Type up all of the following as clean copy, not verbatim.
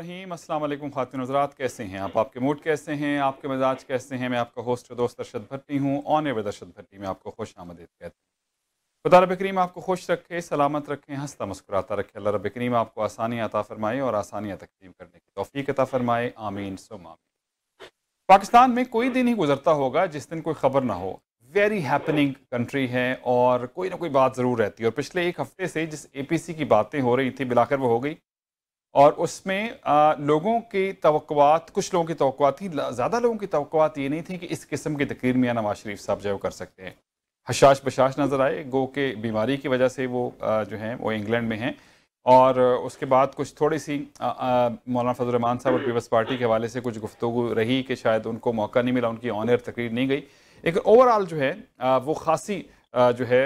रहीम। अस्सलाम वालेकुम ख़ातिन हज़रात, कैसे हैं आप? आपके मूड कैसे हैं? आपके मिजाज कैसे हैं? मैं आपका होस्ट और दोस्त अरशद भट्टी हूँ। ऑन एयर विद अरशद भट्टी में आपको खुश आमदीद कहते हैं। खुदा रब करीम आपको खुश रखे, सलामत रखे, हंसता मुस्कुराता रखे। अल्लाह रब करीम आपको आसानियाँ अता फ़रमाए और आसानियाँ तकसीम करने की तौफ़ीक अता फ़रमाए। आमीन सुम्मा आमीन। पाकिस्तान में कोई दिन ही गुजरता होगा जिस दिन कोई ख़बर ना हो। वेरी हैपनिंग कंट्री है और कोई ना कोई बात ज़रूर रहती है। और पिछले एक हफ़्ते से जिस APC की बातें हो रही थी, बिलाकर वो हो गई। और उसमें लोगों की तवक्कुआत, कुछ लोगों की तवक्कुआत थी, ज़्यादा लोगों की तवक्कुआत ये नहीं थी कि इस किस्म की तकरीर मियां नवाज शरीफ साहब जो है वो कर सकते हैं। हशाश बशाश नज़र आए, गो के बीमारी की वजह से वो जो हैं वो इंग्लैंड में हैं। और उसके बाद कुछ थोड़ी सी मौलाना फजल रहमान साहब और पीपल्स पार्टी के हवाले से कुछ गुफ्तगू रही कि शायद उनको मौका नहीं मिला, उनकी ऑन एयर तकरीर नहीं गई। लेकिन ओवरऑल जो है वो खासी जो है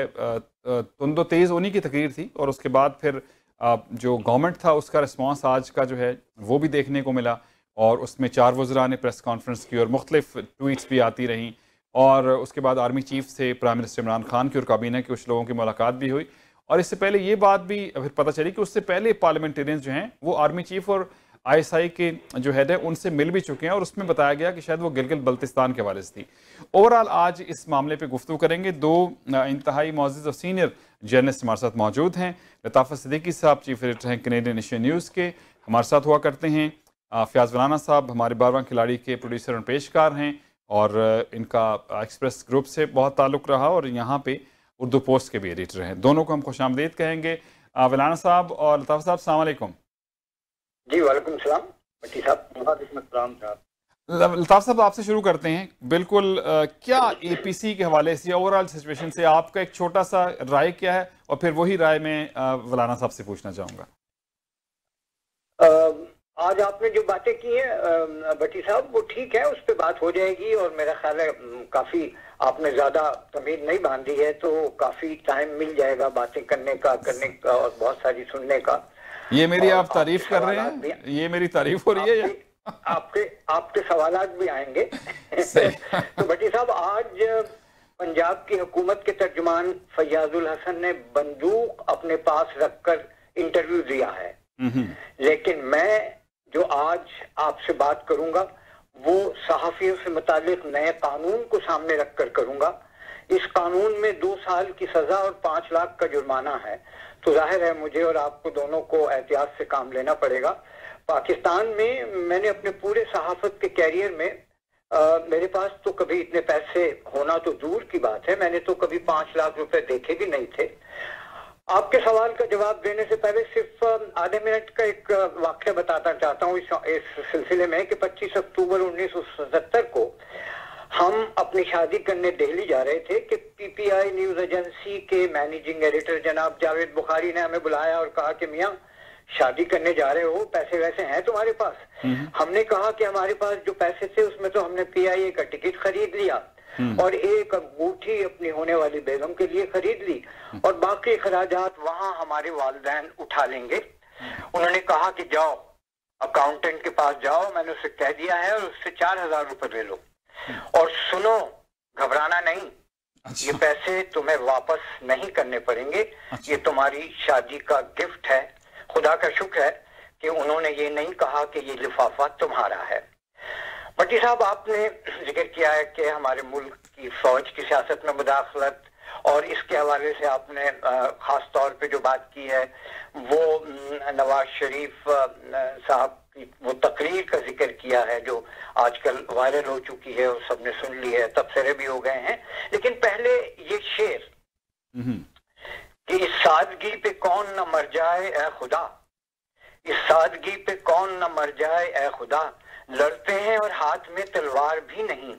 तुंदो तेज़ उन्हीं की तकरीर थी। और उसके बाद फिर जो गवर्नमेंट था उसका रिस्पॉन्स आज का जो है वो भी देखने को मिला। और उसमें 4 वज़रा ने प्रेस कॉन्फ्रेंस की और मुख्तलिफ ट्वीट्स भी आती रहीं। और उसके बाद आर्मी चीफ से प्राइम मिनिस्टर इमरान खान की और काबीना के कुछ लोगों की मुलाकात भी हुई। और इससे पहले ये बात भी फिर पता चली कि उससे पहले पार्लियामेंटेरियंस जो हैं वो आर्मी चीफ और ISI के जो हेड है उनसे मिल भी चुके हैं। और उसमें बताया गया कि शायद वो गिलगित बल्तिस्तान के हवाले से थी। ओवरऑल आज इस मामले पर गुफ्तगू करेंगे। दो इंतहाई मोअज़्ज़ज़ और सीनियर जर्नलिस्ट हमारे साथ मौजूद हैं। लताफ़त सिद्दीकी साहब चीफ एडिटर हैं कैनेडियन एशियन न्यूज़ के, हमारे साथ हुआ करते हैं। फ़याज़ वराना साहब हमारे बारवां खिलाड़ी के प्रोड्यूसर और पेशकार हैं। और इनका एक्सप्रेस ग्रुप से बहुत ताल्लुक़ रहा और यहाँ पे उर्दू पोस्ट के भी एडिटर हैं। दोनों को हम खुशामदीद कहेंगे। वराना साहब और लताफ़त साहब, अस्सलाम वालेकुम। जी वालेकुम सलाम भट्टी साहब। लताफ़ साहब आपसे शुरू करते हैं। बिल्कुल क्या APC के हवाले से ओवरऑल सिचुएशन से आपका एक छोटा सा राय क्या है? और फिर वही राय मैं वलाना साहब से पूछना चाहूँगा। आज आपने जो बातें की हैं भट्टी साहब वो ठीक है, उस पर बात हो जाएगी। और मेरा ख्याल है काफ़ी आपने ज़्यादा तमीज़ नहीं बांधी है तो काफ़ी टाइम मिल जाएगा बातें करने का और बहुत सारी सुनने का। ये मेरी आप तारीफ कर रहे हैं? ये मेरी तारीफ हो रही है? आपके आपके सवालात भी आएंगे। सही। तो भट्टी साहब, आज पंजाब की हुकूमत के तर्जुमान फैयाजुल हसन ने बंदूक अपने पास रखकर इंटरव्यू दिया है। लेकिन मैं जो आज आपसे बात करूंगा वो सहाफियों से मुतालिक नए कानून को सामने रखकर करूंगा। इस कानून में 2 साल की सजा और 5 लाख का जुर्माना है। तो जाहिर है मुझे और आपको दोनों को एहतियात से काम लेना पड़ेगा। पाकिस्तान में मैंने अपने पूरे सहाफत के कैरियर में मेरे पास तो कभी इतने पैसे होना तो दूर की बात है, मैंने तो कभी 5 लाख रुपए देखे भी नहीं थे। आपके सवाल का जवाब देने से पहले सिर्फ आधे मिनट का एक वाक्य बताना चाहता हूँ इस सिलसिले में कि 25 अक्टूबर 1977 को हम अपनी शादी करने दिल्ली जा रहे थे कि PPI न्यूज एजेंसी के मैनेजिंग एडिटर जनाब जावेद बुखारी ने हमें बुलाया और कहा कि मियां शादी करने जा रहे हो, पैसे वैसे हैं तुम्हारे पास? हमने कहा कि हमारे पास जो पैसे थे उसमें तो हमने PIA का टिकट खरीद लिया और एक अंगूठी अपनी होने वाली बेगम के लिए खरीद ली और बाकी खराजात वहां हमारे वालिदैन उठा लेंगे। उन्होंने कहा कि जाओ अकाउंटेंट के पास जाओ, मैंने उससे कह दिया है, और उससे 4000 रुपए ले लो और सुनो, घबराना नहीं, ये पैसे तुम्हें वापस नहीं करने पड़ेंगे, ये तुम्हारी शादी का गिफ्ट है। खुदा का शुक्र है कि उन्होंने ये नहीं कहा कि ये लिफाफा तुम्हारा है। भट्टी साहब, आपने जिक्र किया है कि हमारे मुल्क की फौज की सियासत में मुदाखलत, और इसके हवाले से आपने खास तौर पे जो बात की है वो नवाज शरीफ साहब की वो तकरीर का जिक्र किया है जो आजकल वायरल हो चुकी है और सबने सुन ली है, तबसरे भी हो गए हैं। लेकिन पहले ये शेर कि इस सादगी पे कौन न मर जाए ए खुदा, इस सादगी पे कौन न मर जाए ए खुदा, लड़ते हैं और हाथ में तलवार भी नहीं,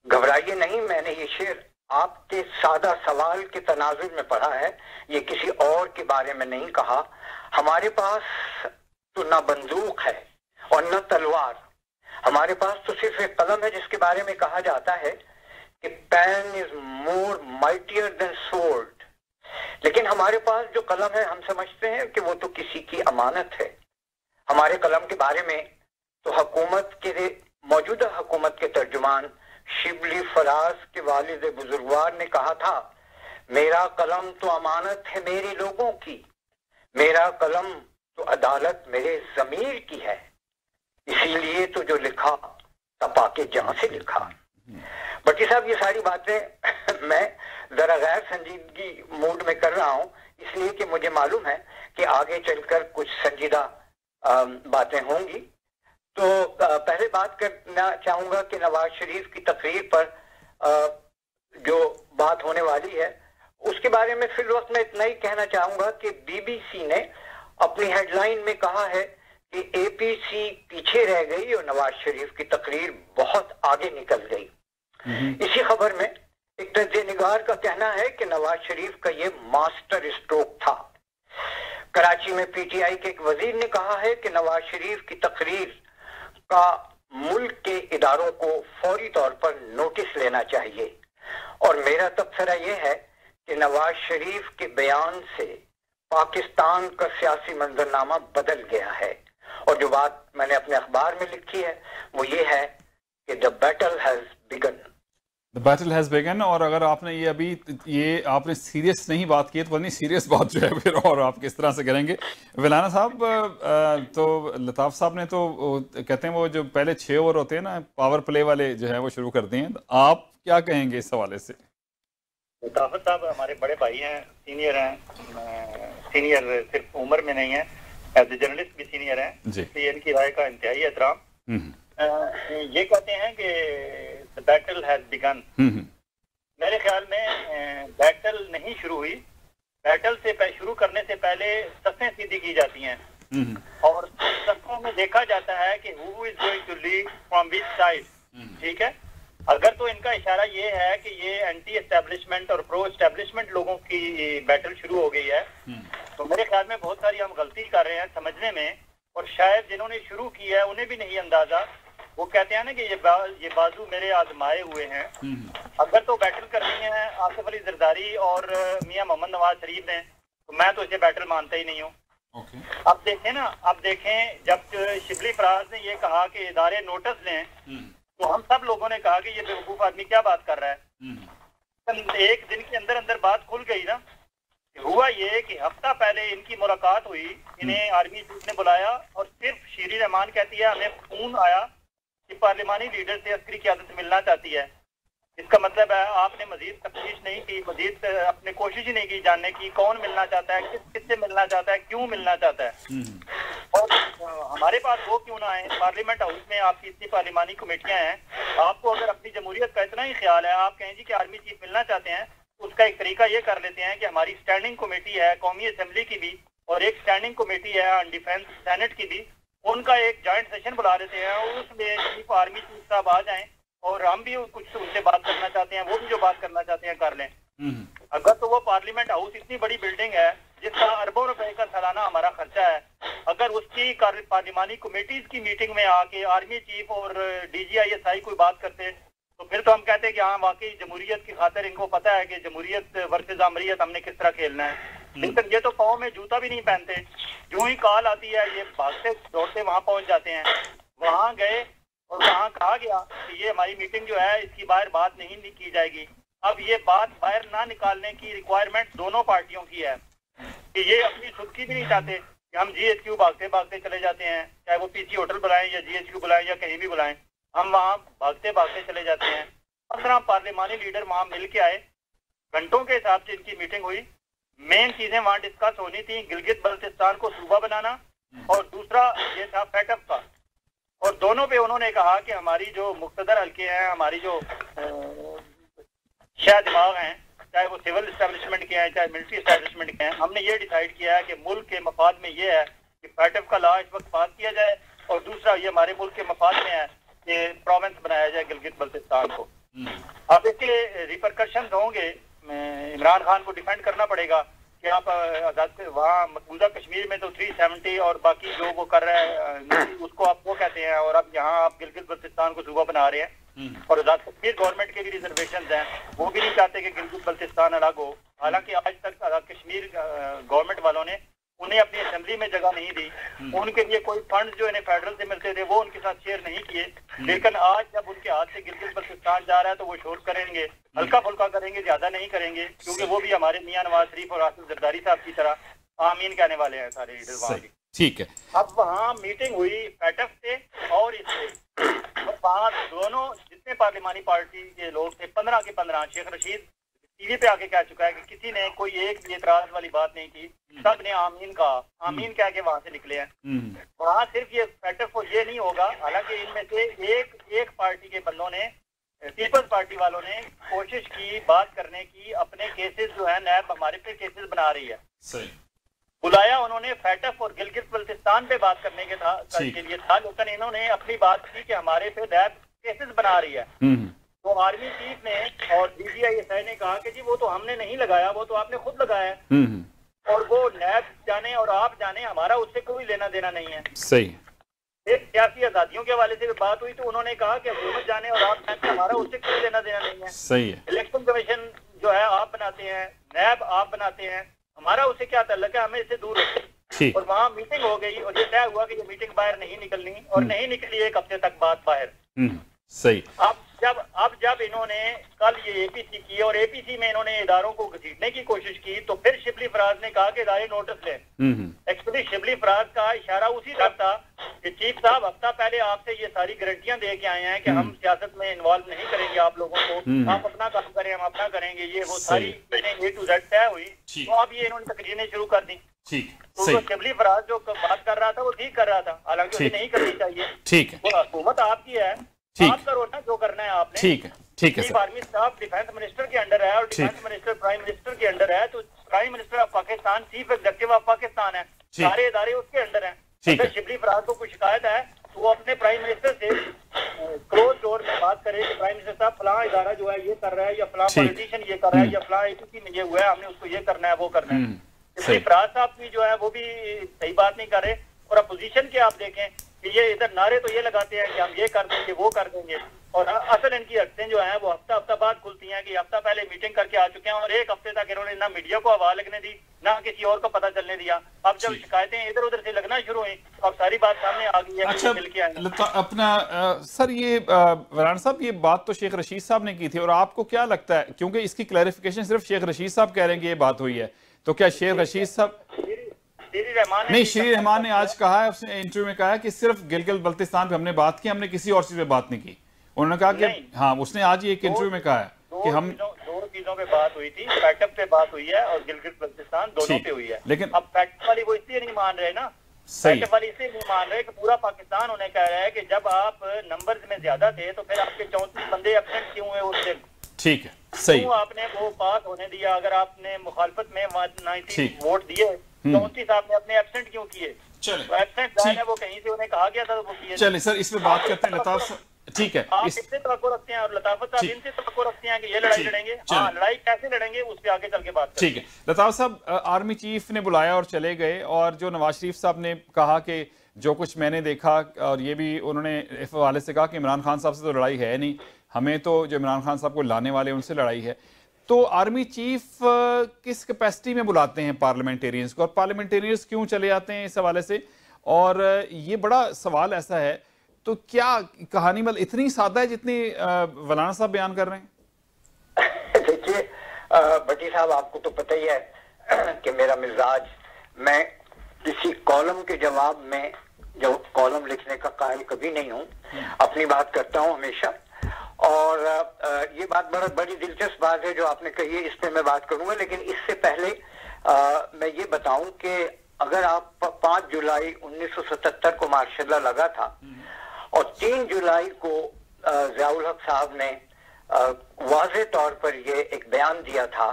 घबराइए नहीं। मैंने ये शेर आपके सादा सवाल के तनाजुर में पढ़ा है, ये किसी और के बारे में नहीं कहा। हमारे पास तो ना बंदूक है और न तलवार, हमारे पास तो सिर्फ एक कलम है जिसके बारे में कहा जाता है कि pen is more mightier than sword. लेकिन हमारे पास जो कलम है हम समझते हैं कि वो तो किसी की अमानत है। हमारे कलम के बारे में तो हुकूमत के मौजूदा हुकूमत के तर्जुमान शिबली फराज के वालिद बुजुर्गवार ने कहा था, मेरा कलम तो अमानत है मेरे लोगों की, मेरा कलम तो अदालत मेरे ज़मीर की है, इसीलिए तो जो लिखा तपा के जहां से लिखा। भट्टी साहब, ये सारी बातें मैं जरा गैर संजीदगी मूड में कर रहा हूं, इसलिए कि मुझे मालूम है कि आगे चलकर कुछ संजीदा बातें होंगी। तो पहले बात करना चाहूंगा कि नवाज शरीफ की तकरीर पर जो बात होने वाली है उसके बारे में फिर वक्त मैं इतना ही कहना चाहूंगा कि बीबीसी ने अपनी हेडलाइन में कहा है कि एपीसी पीछे रह गई और नवाज शरीफ की तकरीर बहुत आगे निकल गई। इसी खबर में एक तर्जनिगार का कहना है कि नवाज शरीफ का ये मास्टर स्ट्रोक था। कराची में पीटीआई के एक वजीर ने कहा है कि नवाज शरीफ की तकरीर का मुल्क के इदारों को फौरी तौर पर नोटिस लेना चाहिए, और मेरा तबसरा यह है कि नवाज शरीफ के बयान से पाकिस्तान का सियासी मंजरनामा बदल गया है। और जो बात मैंने अपने अखबार में लिखी है वो ये है कि the battle has begin. The battle has begun. और अगर आपने ये अभी ये आपने सीरियस नहीं बात की है, तो वरनी सीरियस बात जो है फिर और आप किस तरह से करेंगे। विलाना साहब, तो लताफ़ साहब ने तो कहते हैं वो जो पहले 6 ओवर होते हैं ना, पावर प्ले वाले जो है वो शुरू कर दिए हैं, तो आप क्या कहेंगे इस हवाले से? लताफ़त साहब हमारे बड़े भाई हैं, सीनियर हैं, सीनियर सिर्फ उम्र में नहीं है, एज ए जर्नलिस्ट भी सीनियर हैं, इसलिए इनकी राय का इंतहाई एहतराम। ये कहते हैं कि द बैटल हैज बिगन। मेरे ख्याल में बैटल नहीं शुरू हुई, बैटल से शुरू करने से पहले सफ़ें सीधी की जाती हैं, और सफ़ों में देखा जाता है कि who is going to lead from which side. ठीक है, अगर तो इनका इशारा ये है कि ये एंटी एस्टेब्लिशमेंट और प्रो एस्टेब्लिशमेंट लोगों की बैटल शुरू हो गई है, तो मेरे ख्याल में बहुत सारी हम गलती कर रहे हैं समझने में, और शायद जिन्होंने शुरू की है उन्हें भी नहीं अंदाजा। वो कहते हैं ना कि ये बाजू मेरे आजमाए हुए हैं। अगर तो बैटल करनी है आसिफ अली जरदारी और मियां मोहम्मद नवाज शरीफ ने, तो मैं तो इसे बैटल मानता ही नहीं हूँ। अब देखें ना, अब देखें जब शिबली फराज ने ये कहा कि इदारे नोटिस लें, तो हम सब लोगों ने कहा कि ये बेवकूफ आदमी क्या बात कर रहा है। एक दिन के अंदर अंदर बात खुल गई ना। हुआ ये कि हफ्ता पहले इनकी मुलाकात हुई, इन्हें आर्मी चीफ ने बुलाया, और सिर्फ शीरी रहमान कहती है हमें फोन आया कि पार्लिमानी लीडर से अस्करी क़यादत मिलना चाहती है। इसका मतलब है आपने मजीद तफ्तीश नहीं की, मजीद अपने कोशिश ही नहीं की जानने की कौन मिलना चाहता है, किससे मिलना चाहता है, क्यों मिलना चाहता है। और हमारे पास वो क्यों ना आए, पार्लियामेंट हाउस में आपकी इतनी पार्लिमानी कमेटियां हैं, आपको अगर अपनी जमहूरियत का इतना ही ख्याल है, आप कहें जी कि आर्मी चीफ मिलना चाहते हैं, उसका एक तरीका ये कर लेते हैं कि हमारी स्टैंडिंग कमेटी है कौमी असेंबली की भी, और एक स्टैंडिंग कमेटी है ऑन डिफेंस सेनेट की भी, उनका एक जॉइंट सेशन बुला देते हैं, और उसमें चीफ आर्मी चीफ साहब आ जाएं, और हम भी कुछ उनसे बात करना चाहते हैं, वो भी जो बात करना चाहते हैं कर लें। अगर तो वो पार्लियामेंट हाउस इतनी बड़ी बिल्डिंग है जिसका अरबों रुपए का सालाना हमारा खर्चा है, अगर उसकी पार्लिमानी कमेटीज की मीटिंग में आके आर्मी चीफ और DGISI कोई बात करते, तो फिर तो हम कहते हैं कि हाँ वाकई जमहूरियत की खातिर इनको पता है कि जमहूरियत वर्सेस अमरीयत हमने किस तरह खेलना है। लेकिन ये तो पाँव में जूता भी नहीं पहनते, जो ही कॉल आती है ये भागते दौड़ते वहां पहुंच जाते हैं। वहां गए और वहां कहा गया कि ये हमारी मीटिंग जो है इसकी बाहर बात नहीं की जाएगी। अब ये बात बाहर ना निकालने की रिक्वायरमेंट दोनों पार्टियों की है कि ये अपनी खुद की भी नहीं चाहते कि हम GHQ भागते भागते चले जाते हैं, चाहे वो PC होटल बुलाएं या GHQ बुलाएं या कहीं भी बुलाएं, हम वहाँ भागते भागते चले जाते हैं। 15 पार्लिमानी लीडर वहाँ मिल के आए, घंटों के हिसाब से इनकी मीटिंग हुई। मेन चीजें वहाँ डिस्कस होनी थी, गिलगित बल्तिस्तान को सूबा बनाना, और दूसरा ये था फैटअप का। और दोनों पे उन्होंने कहा कि हमारी जो मुख्तदर हल्के हैं, हमारी जो शाह दिमाग हैं, चाहे वो सिविल इस्टेब्लिशमेंट के हैं चाहे मिलिट्री इस्टेब्लिशमेंट के हैं, हमने ये डिसाइड किया है कि मुल्क के मफाद में ये है कि फैटअप का लॉ इस वक्त पास किया जाए, और दूसरा ये हमारे मुल्क के मफाद में है कि प्रोविंस बनाया जाए गिलगित बल्तिस्तान को। अब इसके रिपरकशंस होंगे, इमरान खान को डिफेंड करना पड़ेगा कि आप वहाँ मकबूजा कश्मीर में तो 370 और बाकी जो वो कर रहे हैं उसको आप वो कहते हैं, और अब यहाँ आप गिलगित बल्तिस्तान को सूबा बना रहे हैं। और आजाद कश्मीर गवर्नमेंट के भी रिजर्वेशन हैं, वो भी नहीं चाहते कि गिलगित बल्तिस्तान अलग हो। हालांकि आज तक आजाद कश्मीर गवर्नमेंट वालों ने उन्हें अपनी असेंबली में जगह नहीं दी, उनके लिए कोई फंड जो इन्हें फेडरल से मिलते थे वो उनके साथ शेयर नहीं किए। लेकिन आज जब उनके हाथ से गिलगित बल्तिस्तान जा रहा है तो वो शोर करेंगे, हल्का फुल्का करेंगे, ज्यादा नहीं करेंगे, क्योंकि वो भी हमारे मियां नवाज शरीफ और आसिफ जरदारी साहब की तरह आमीन कहने वाले हैं सारे लीडर वहाँ। ठीक है। अब वहाँ मीटिंग हुई पैटफ से और इससे, और वहाँ दोनों जितने पार्लिमानी पार्टी के लोग थे 15 के 15, शेख रशीद टीवी पे आके कह चुका है कि किसी ने कोई एक भी एतराज वाली बात नहीं की, सब ने आमीन कहा, आमीन कह के वहां से निकले हैं। वहाँ सिर्फ ये पैटफ को ये नहीं होगा, हालांकि इनमें से एक पार्टी के बंदों ने, पीपल्स पार्टी वालों ने कोशिश की बात करने की, अपने केसेस जो है नैब हमारे पे केसेस बना रही है, सही बुलाया उन्होंने फैटफ और गिलगित बल्तिस्तान पे बात करने के लिए था, लेकिन इन्होंने अपनी बात की कि हमारे पे नैब केसेस बना रही है। तो आर्मी चीफ ने और DGI ने कहा कि जी वो तो हमने नहीं लगाया, वो तो आपने खुद लगाया है, और वो नैब जाने और आप जाने, हमारा उससे कोई लेना देना नहीं है। सही। एक सियासी आजादियों के हवाले से बात हुई तो उन्होंने कहा कि हुकूमत जाने और आप जाने, हमारा उससे कोई लेना देना नहीं है। सही है। इलेक्शन कमीशन जो है आप बनाते हैं, नैब आप बनाते हैं, हमारा उससे क्या ताल्लुक है, हमें इससे दूर रखें। और वहाँ मीटिंग हो गई और ये तय हुआ कि ये मीटिंग बाहर नहीं निकलनी, और नहीं निकली 1 हफ्ते तक बात बाहर। सही। अब जब इन्होंने कल ये APC की और APC में इन्होंने इदारों को घसीटने की कोशिश की, तो फिर शिबली फराज ने कहा कि इदारे नोटिस लें। एक्चुअली शिबली फराज का इशारा उसी तक था कि चीफ साहब हफ्ता पहले आपसे ये सारी गारंटियां दे के आए हैं कि हम सियासत में इन्वॉल्व नहीं करेंगे आप लोगों को, आप अपना काम करें, हम अपना करेंगे, ये वो सारी चीजें A to Z तय हुई। तो अब ये इन्होंने तकरीरें शुरू कर दी। तो शिबली फराज जो बात कर रहा था वो ठीक कर रहा था, हालांकि उसे नहीं करनी चाहिए। ठीक है, वो हुकूमत आपकी है, आप करो ना जो करना है आपने। ठीक है, ठीक है sir. Army staff defence minister के अंडर है और डिफेंस मिनिस्टर प्राइम मिनिस्टर के अंडर है, तो prime minister of Pakistan chief executive of Pakistan है, सारे इदारे उसके अंडर हैं। अगर शिबली फराज को कोई शिकायत है तो वो अपने प्राइम मिनिस्टर से क्लोज डोर में बात करे कि प्राइम मिनिस्टर साहब फलां इदारा जो है ये कर रहा है, या फलां पॉलिटिशियन ये कर रहा है, या फलां APC में ये हुआ है, हमने उसको ये करना है, वो करना है। शिबली फराज साहब की जो है वो भी सही बात नहीं कर रहे। और अपोजिशन के आप देखें कि ये इधर नारे तो ये लगाते हैं कि हम ये कर देंगे, वो कर देंगे, और असल इनकी हरकतें जो हैं वो हफ्ता बाद खुलती हैं कि हफ्ता पहले मीटिंग करके आ चुके हैं, और 1 हफ्ते तक इन्होंने ना मीडिया को हवा लगने दी, ना किसी और को पता चलने दिया। अब जब शिकायतें इधर उधर से लगना शुरू हुई, अब सारी बात सामने आ गई है। अच्छा, मिलके आए अपना सर ये वरान साहब ये बात तो शेख रशीद साहब ने की थी, और आपको क्या लगता है, क्योंकि इसकी क्लैरिफिकेशन सिर्फ शेख रशीद साहब कह रहे हैं कि ये बात हुई है, तो क्या शेख रशीद साहब नहीं, श्री रहमान ने आज कहा है, उसने इंटरव्यू में कहा है कि सिर्फ गिलगित बल्तिस्तान पे हमने बात की, हमने किसी और चीज पे बात नहीं की। उन्होंने कहा कि हाँ, उसने आज एक इंटरव्यू में कहा है कि हम दो चीजों पे बात हुई थी, पैटअप पे बात हुई है और गिलगित बल्तिस्तान दोनों पे हुई है। लेकिन अब पैटअप वाली वो इसलिए नहीं मान रहे ना, पैटअप वाली इसलिए नहीं मान रहे कि पूरा पाकिस्तान उन्हें कह रहा है कि जब आप नंबर्स में ज्यादा थे तो फिर आपके 34 बंदे एब्सेंट क्यों हुए उस दिन। ठीक है, सही। क्यों आपने वो पास होने दिया, अगर आपने मुखालफत में 90 वोट दिए, 34 आपने अपने एब्सेंट क्यों किए? चलिए, वो कहीं से उन्हें कहा गया था, वो किए। चलिए सर, इस पे बात करते हैं लताफ साहब। ठीक है, आप इससे तवक्को रखते हैं और लताफत साहब इनसे तवक्को रखते हैं कि ये लड़ाई लड़ेंगे। हाँ, लड़ाई कैसे लड़ेंगे उस पे आगे चल के बात। ठीक है, लताफ साहब, आर्मी चीफ ने बुलाया और चले गए, और जो नवाज शरीफ साहब ने कहा कि जो कुछ मैंने देखा, और ये भी उन्होंने इस हवाले से कहा कि इमरान खान साहब से तो लड़ाई है नहीं, हमें तो जो इमरान खान साहब को लाने वाले उनसे लड़ाई है। तो आर्मी चीफ किस कैपेसिटी में बुलाते हैं पार्लियामेंटेरियंस को, और पार्लियामेंटेरियंस क्यों चले जाते हैं इस हवाले से? और ये बड़ा सवाल ऐसा है, तो क्या कहानी मतलब इतनी सादा है जितनी वलाना साहब बयान कर रहे हैं? देखिए भट्टी साहब, आपको तो पता ही है कि मेरा मिजाज, मैं किसी कॉलम के जवाब में जो कॉलम लिखने का कायल कभी नहीं हूँ, अपनी बात करता हूँ हमेशा। और ये बात बड़ी दिलचस्प बात है जो आपने कही है, इस पे मैं बात करूंगा। लेकिन इससे पहले मैं ये बताऊं कि अगर आप 5 जुलाई 1977 को मार्शल लगा था और 3 जुलाई को ज़ियाउल हक साहब ने वाज़े तौर पर ये एक बयान दिया था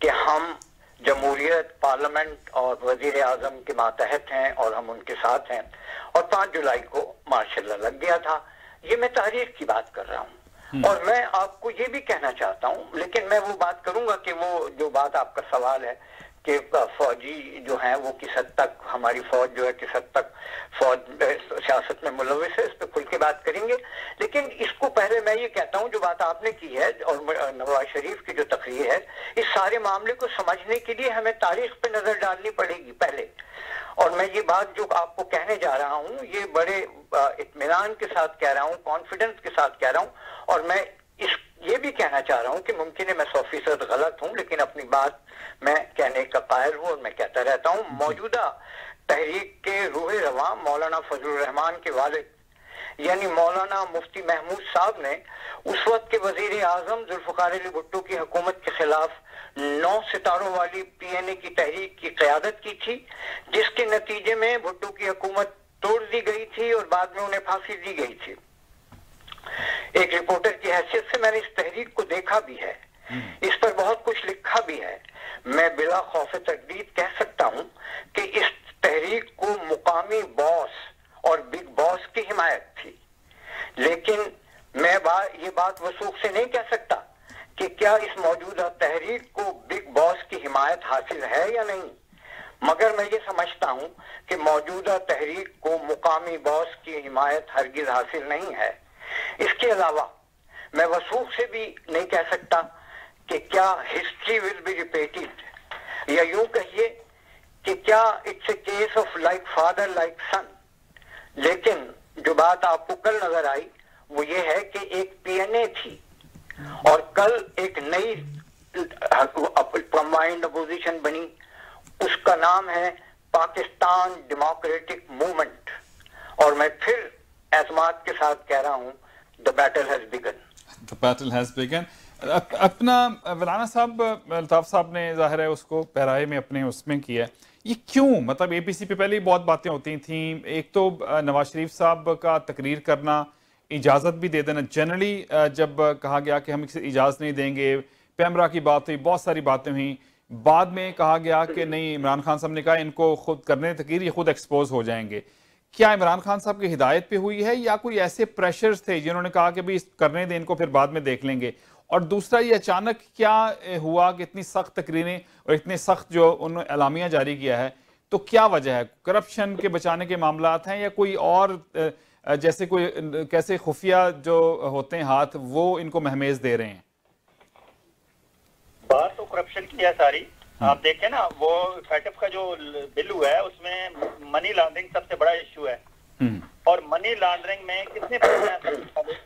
कि हम जमहूरियत, पार्लियामेंट और वजीर आजम के मातहत हैं और हम उनके साथ हैं, और 5 जुलाई को मार्शल लग गया था। ये मैं तारीख की बात कर रहा हूँ, और मैं आपको ये भी कहना चाहता हूँ, लेकिन मैं वो बात करूंगा कि वो जो बात आपका सवाल है कि फौजी जो हैं वो किस हद तक, हमारी फौज जो है किस हद तक फौज सियासत में मुलविस है, इस पर खुल के बात करेंगे। लेकिन इसको पहले मैं ये कहता हूँ, जो बात आपने की है और नवाज शरीफ की जो तकरीर है, इस सारे मामले को समझने के लिए हमें तारीख पे नजर डालनी पड़ेगी पहले। और मैं ये बात जो आपको कहने जा रहा हूँ, ये बड़े इत्मीनान के साथ कह रहा हूँ, कॉन्फिडेंस के साथ कह रहा हूँ, और मैं ये भी कहना चाह रहा हूँ कि मुमकिन है मैं 100% गलत हूँ, लेकिन अपनी बात मैं कहने का कायल हूँ और मैं कहता रहता हूँ। मौजूदा तहरीक के रूह रवा मौलाना फजलुर रहमान के वालिद यानी मौलाना मुफ्ती महमूद साहब ने उस वक्त के वजीर आजम जुल्फकार अली भुट्टो की हुकूमत के खिलाफ 9 सितारों वाली PNA की तहरीक की क़यादत की थी, जिसके नतीजे में भुट्टो की हुकूमत तोड़ दी गई थी और बाद में उन्हें फांसी दी गई थी। एक रिपोर्टर की हैसियत से मैंने इस तहरीक को देखा भी है, इस पर बहुत कुछ लिखा भी है। मैं बिला खौफ तकदीद कह सकता हूं कि इस तहरीक को मुकामी बॉस और बिग बॉस की हिमायत थी, लेकिन मैं ये बात वसूख से नहीं कह सकता कि क्या इस मौजूदा तहरीक को बिग बॉस की हिमायत हासिल है या नहीं, मगर मैं ये समझता हूं कि मौजूदा तहरीक को मुकामी बॉस की हिमायत हरगिज हासिल नहीं है। इसके अलावा मैं वसूख से भी नहीं कह सकता कि क्या हिस्ट्री विल बी रिपीटेड, या यूं कहिए कि क्या it's a case of like father like son. लेकिन जो बात आपको कल नजर आई वो ये है कि एक PNA थी और कल एक नई कंबाइंड अपोजिशन बनी, उसका नाम है पाकिस्तान डेमोक्रेटिक मूवमेंट, और मैं फिर एतमाद के साथ कह रहा हूं the battle has begin. The battle has begin. अपना वलाना साहब, अल्ताफ साहब ने जाहिर है उसको पैराए में अपने उसमें किया, ये क्यों? मतलब APC पे पहले ही बहुत बातें होती थी, एक तो नवाज शरीफ साहब का तकरीर करना, इजाज़त भी दे देना। जनरली जब कहा गया कि हम इसे इजाज़त नहीं देंगे, पैमरा की बात हुई, बहुत सारी बातें हुई, बाद में कहा गया कि नहीं, इमरान खान साहब ने कहा इनको खुद करने तकरीर, ये खुद एक्सपोज हो जाएंगे। क्या इमरान खान साहब की हिदायत पे हुई है या कोई ऐसे प्रेशर्स थे जिन्होंने कहा कि भाई करने दें इनको, फिर बाद में देख लेंगे? और दूसरा, ये अचानक क्या हुआ कि इतनी सख्त तकरीरें और इतने सख्त जो उन्होंने एलामिया जारी किया है, तो क्या वजह है? करप्शन के बचाने के मामलात हैं या कोई और, जैसे कोई कैसे खुफिया जो होते हैं हाथ, वो इनको महमेज दे रहे हैं? बात तो करप्शन की है सारी। आप देखें ना, वो फैटफ का जो बिल हुआ है उसमें मनी लॉन्ड्रिंग सबसे बड़ा इश्यू है, और मनी लॉन्ड्रिंग में किसने फंसना है?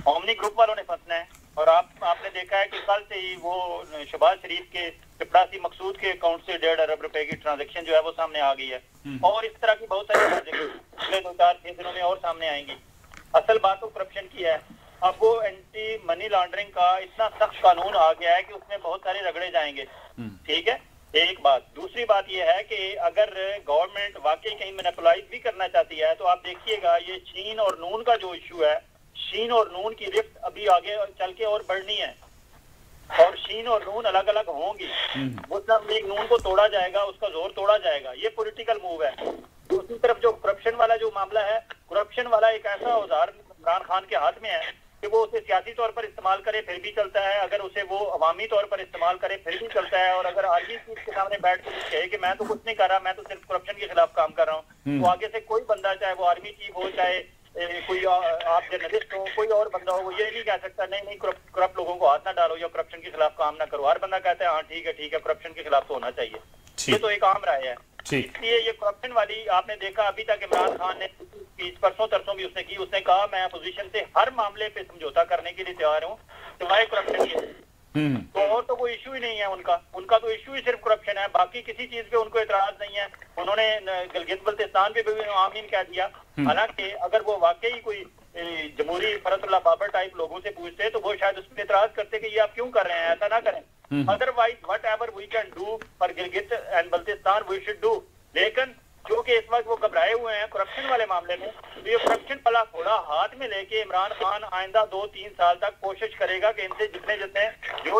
ओमनी ग्रुप वालों ने फंसना है। और आपने देखा है कि कल से ही वो शहबाज शरीफ के पिपरासी मकसूद के अकाउंट से 1.5 अरब रुपए की ट्रांजैक्शन जो है वो सामने आ गई है, और इस तरह की बहुत सारी ट्रांजैक्शन पिछले 2-4-6 दिनों में और सामने आएंगी। असल बात तो करप्शन की है। अब वो एंटी मनी लॉन्ड्रिंग का इतना सख्त कानून आ गया है कि उसमें बहुत सारे रगड़े जाएंगे। ठीक है, एक बात। दूसरी बात यह है कि अगर गवर्नमेंट वाकई कहीं मोनोपोलाइज भी करना चाहती है तो आप देखिएगा ये शीन और नून का जो इशू है, शीन और नून की रिफ्ट अभी आगे चल के और बढ़नी है, और शीन और नून अलग अलग होंगी। मुस्लिम लीग नून को तोड़ा जाएगा, उसका जोर तोड़ा जाएगा, ये पॉलिटिकल मूव है। दूसरी तरफ जो करप्शन वाला जो मामला है, करप्शन वाला एक ऐसा औजार इमरान खान के हाथ में है कि वो उसे सियासी तौर पर इस्तेमाल करे फिर भी चलता है, अगर उसे वो अवामी तौर पर इस्तेमाल करे फिर भी चलता है, और अगर आर्मी चीफ के सामने बैठ के कहे कि मैं तो कुछ नहीं कर रहा, मैं तो सिर्फ करप्शन के खिलाफ काम कर रहा हूँ, तो आगे से कोई बंदा, चाहे वो आर्मी चीफ हो, चाहे कोई आप जर्नलिस्ट हो, कोई और बंदा हो, वो ये नहीं कह सकता नहीं करप्ट लोगों को हाथ ना डालो या करप्शन के खिलाफ काम ना करो। हर बंदा कहता है हाँ ठीक है, करप्शन के खिलाफ तो होना चाहिए। ये तो एक आम राय है। इसलिए ये करप्शन वाली आपने देखा अभी तक इमरान खान ने परसों तरसों भी उसने की, उसने कहा मैं अपोजिशन से हर मामले पे समझौता करने के लिए तैयार हूँ सिवाय करप्शन के। तो और तो कोई इशू ही नहीं है उनका तो इशू ही सिर्फ करप्शन है, बाकी किसी चीज पे उनको एतराज नहीं है। उन्होंने गिलगित बल्तिस्तान पे भी आमीन कह दिया, हालांकि अगर वो वाकई कोई जमहूरी फरतुल्लाह बाबर टाइप लोगों से पूछते तो वो शायद उस पर एतराज करते कि ये आप क्यों कर रहे हैं, ऐसा ना करें। Otherwise whatever we can do for Gilgit and Baltistan we should do. लेकिन जो कि इस वक्त वो घबराए हुए हैं करप्शन वाले मामले में, तो ये करप्शन वाला घोड़ा हाथ में लेके इमरान खान आइंदा 2-3 साल तक कोशिश करेगा कि इनसे जितने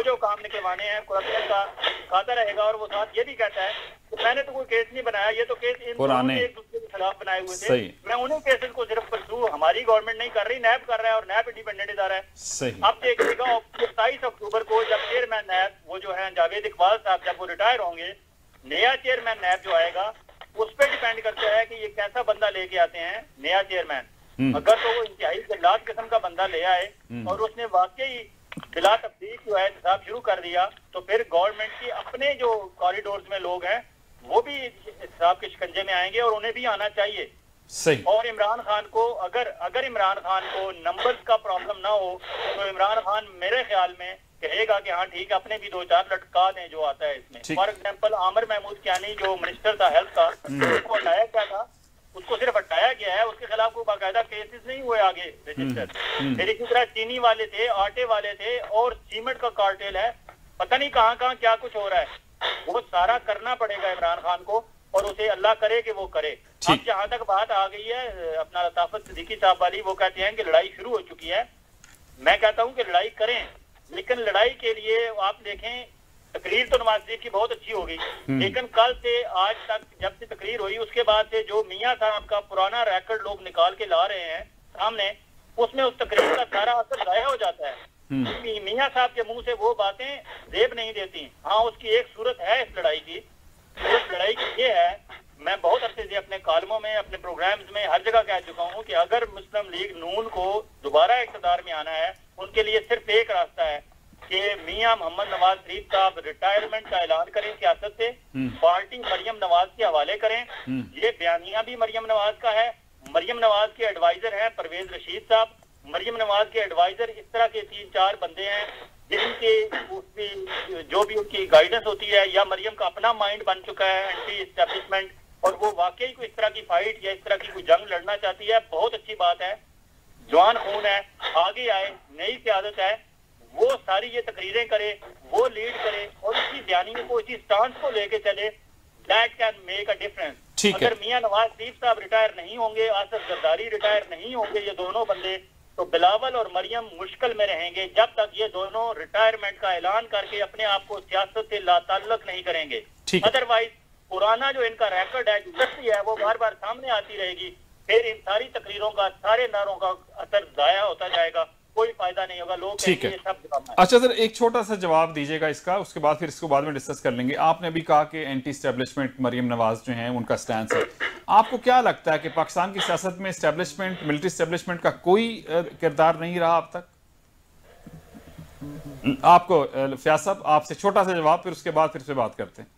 जो काम निकलवाने हैं करप्शन का खाता रहेगा। और वो साथ ये भी कहता है कि मैंने तो कोई केस नहीं बनाया, ये तो केस इन दोनों ने एक दूसरे के खिलाफ बनाए हुए थे, मैं उन्हीं केसेस को सिर्फ परसू हमारी गवर्नमेंट नहीं कर रही, नैब कर रहा है, और नैब इंडिपेंडेंट इदारा है। अब देखिएगा 27 अक्टूबर को जब चेयरमैन नैब वो जो है जावेद इकबाल साहब जब वो रिटायर होंगे, नया चेयरमैन नैब जो आएगा उस पर डिपेंड करता है कि ये कैसा बंदा लेके आते हैं नया चेयरमैन। अगर तो वो इंतहाई जल्लाद किस्म का बंदा ले आए और उसने वाकई बिला तब्दील जो है हिसाब शुरू कर दिया, तो फिर गवर्नमेंट की अपने जो कॉरिडोर्स में लोग हैं वो भी हिसाब के शिकंजे में आएंगे और उन्हें भी आना चाहिए। सही। और इमरान खान को अगर इमरान खान को नंबर्स का प्रॉब्लम ना हो तो इमरान खान मेरे ख्याल में कहेगा कि हाँ ठीक है, अपने भी 2-4 लटका दें जो आता है इसमें। फॉर एग्जाम्पल आमिर महमूद कियानी जो मिनिस्टर था हेल्थ का, उसको हटाया क्या था, उसको सिर्फ हटाया गया है, उसके खिलाफ कोई बाकायदा केसेस नहीं हुए आगे रजिस्टर। फिर इसी तरह चीनी वाले थे, आटे वाले थे, और सीमेंट का कार्टेल है, पता नहीं कहाँ कहाँ क्या कुछ हो रहा है। वो सारा करना पड़ेगा इमरान खान को, और उसे अल्लाह करे कि वो करे। अब जहां तक बात आ गई है अपना लताफत सिद्दीकी साहब वाली, वो कहते हैं कि लड़ाई शुरू हो चुकी है। मैं कहता हूं कि लड़ाई करें, लेकिन लड़ाई के लिए आप देखें, तकरीर तो नवाज शरीफ की बहुत अच्छी हो गई, लेकिन कल से आज तक जब से तकरीर हुई उसके बाद से जो मियां साहब का पुराना रिकॉर्ड लोग निकाल के ला रहे हैं सामने, उसमें उस तकरीर का सारा असर जाया हो जाता है। मियां साहब के मुंह से वो बातें जेब नहीं देती। हाँ, उसकी एक सूरत है इस लड़ाई की। इस लड़ाई की ये है, मैं बहुत अच्छे से अपने कालमों में, अपने प्रोग्राम्स में हर जगह कह चुका हूँ कि अगर मुस्लिम लीग नून को दोबारा इक़्तिदार में आना है, उनके लिए सिर्फ एक रास्ता है कि मियां मोहम्मद नवाज शरीफ साहब रिटायरमेंट का ऐलान करें सियासत से, पार्टी मरियम नवाज के हवाले करें। ये बयानिया भी मरियम नवाज का है, मरियम नवाज के एडवाइजर हैं परवेज रशीद साहब, मरियम नवाज के एडवाइजर इस तरह के 3-4 बंदे हैं जिनकी जो भी उनकी गाइडेंस होती है, या मरियम का अपना माइंड बन चुका है एंटी एस्टेब्लिशमेंट, और वो वाकई को इस तरह की फाइट या इस तरह की कोई जंग लड़ना चाहती है। बहुत अच्छी बात है, जवान खून है, आगे आए, नई क़यादत है, वो सारी ये तकरीरें करे, वो लीड करे, और इसी बयानी को, इसी स्टांस को लेके चले। That can make a difference. अगर मियां नवाज शरीफ साहब रिटायर नहीं होंगे, आसिफ जरदारी रिटायर नहीं होंगे, ये दोनों बंदे, तो बिलावल और मरियम मुश्किल में रहेंगे जब तक ये दोनों रिटायरमेंट का ऐलान करके अपने आप को सियासत से लाताल्लुक नहीं करेंगे। अदरवाइज पुराना जो इनका रिकॉर्ड है, जो है, वो बार बार सामने आती रहेगी। फिर इन सारी तकरीरों का, सारे नारों का असर जाया होता जाएगा, कोई फायदा नहीं होगा। लोग ठीक है। अच्छा सर, एक छोटा सा जवाब दीजिएगा इसका, उसके बाद फिर इसको बाद में डिस्कस कर लेंगे। आपने अभी कहा कि एंटी एस्टेब्लिशमेंट मरियम नवाज जो हैं उनका स्टैंड है, आपको क्या लगता है कि पाकिस्तान की सियासत में एस्टेब्लिशमेंट, मिलिट्री एस्टेब्लिशमेंट का कोई किरदार नहीं रहा अब तक? आपको फयाज साहब, आपसे छोटा सा जवाब, फिर उसके बाद फिर से बात करते हैं।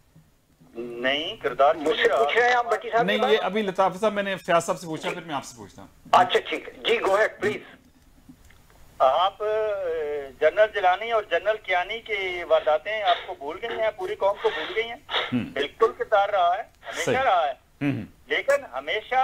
नहीं, किरदार मुझसे पूछ रहे हैं आप भट्टी साहब? नहीं, ये अभी लताफ साहब, मैंने फयाज साहब से पूछा, फिर मैं आपसे पूछता हूँ। अच्छा ठीक है जी, गो अहेड प्लीज। आप जनरल जिलानी और जनरल कियानी की वारदातें आपको भूल गई हैं, पूरी कौम को भूल गई हैं। बिल्कुल किरदार रहा है, हमेशा रहा है, लेकिन हमेशा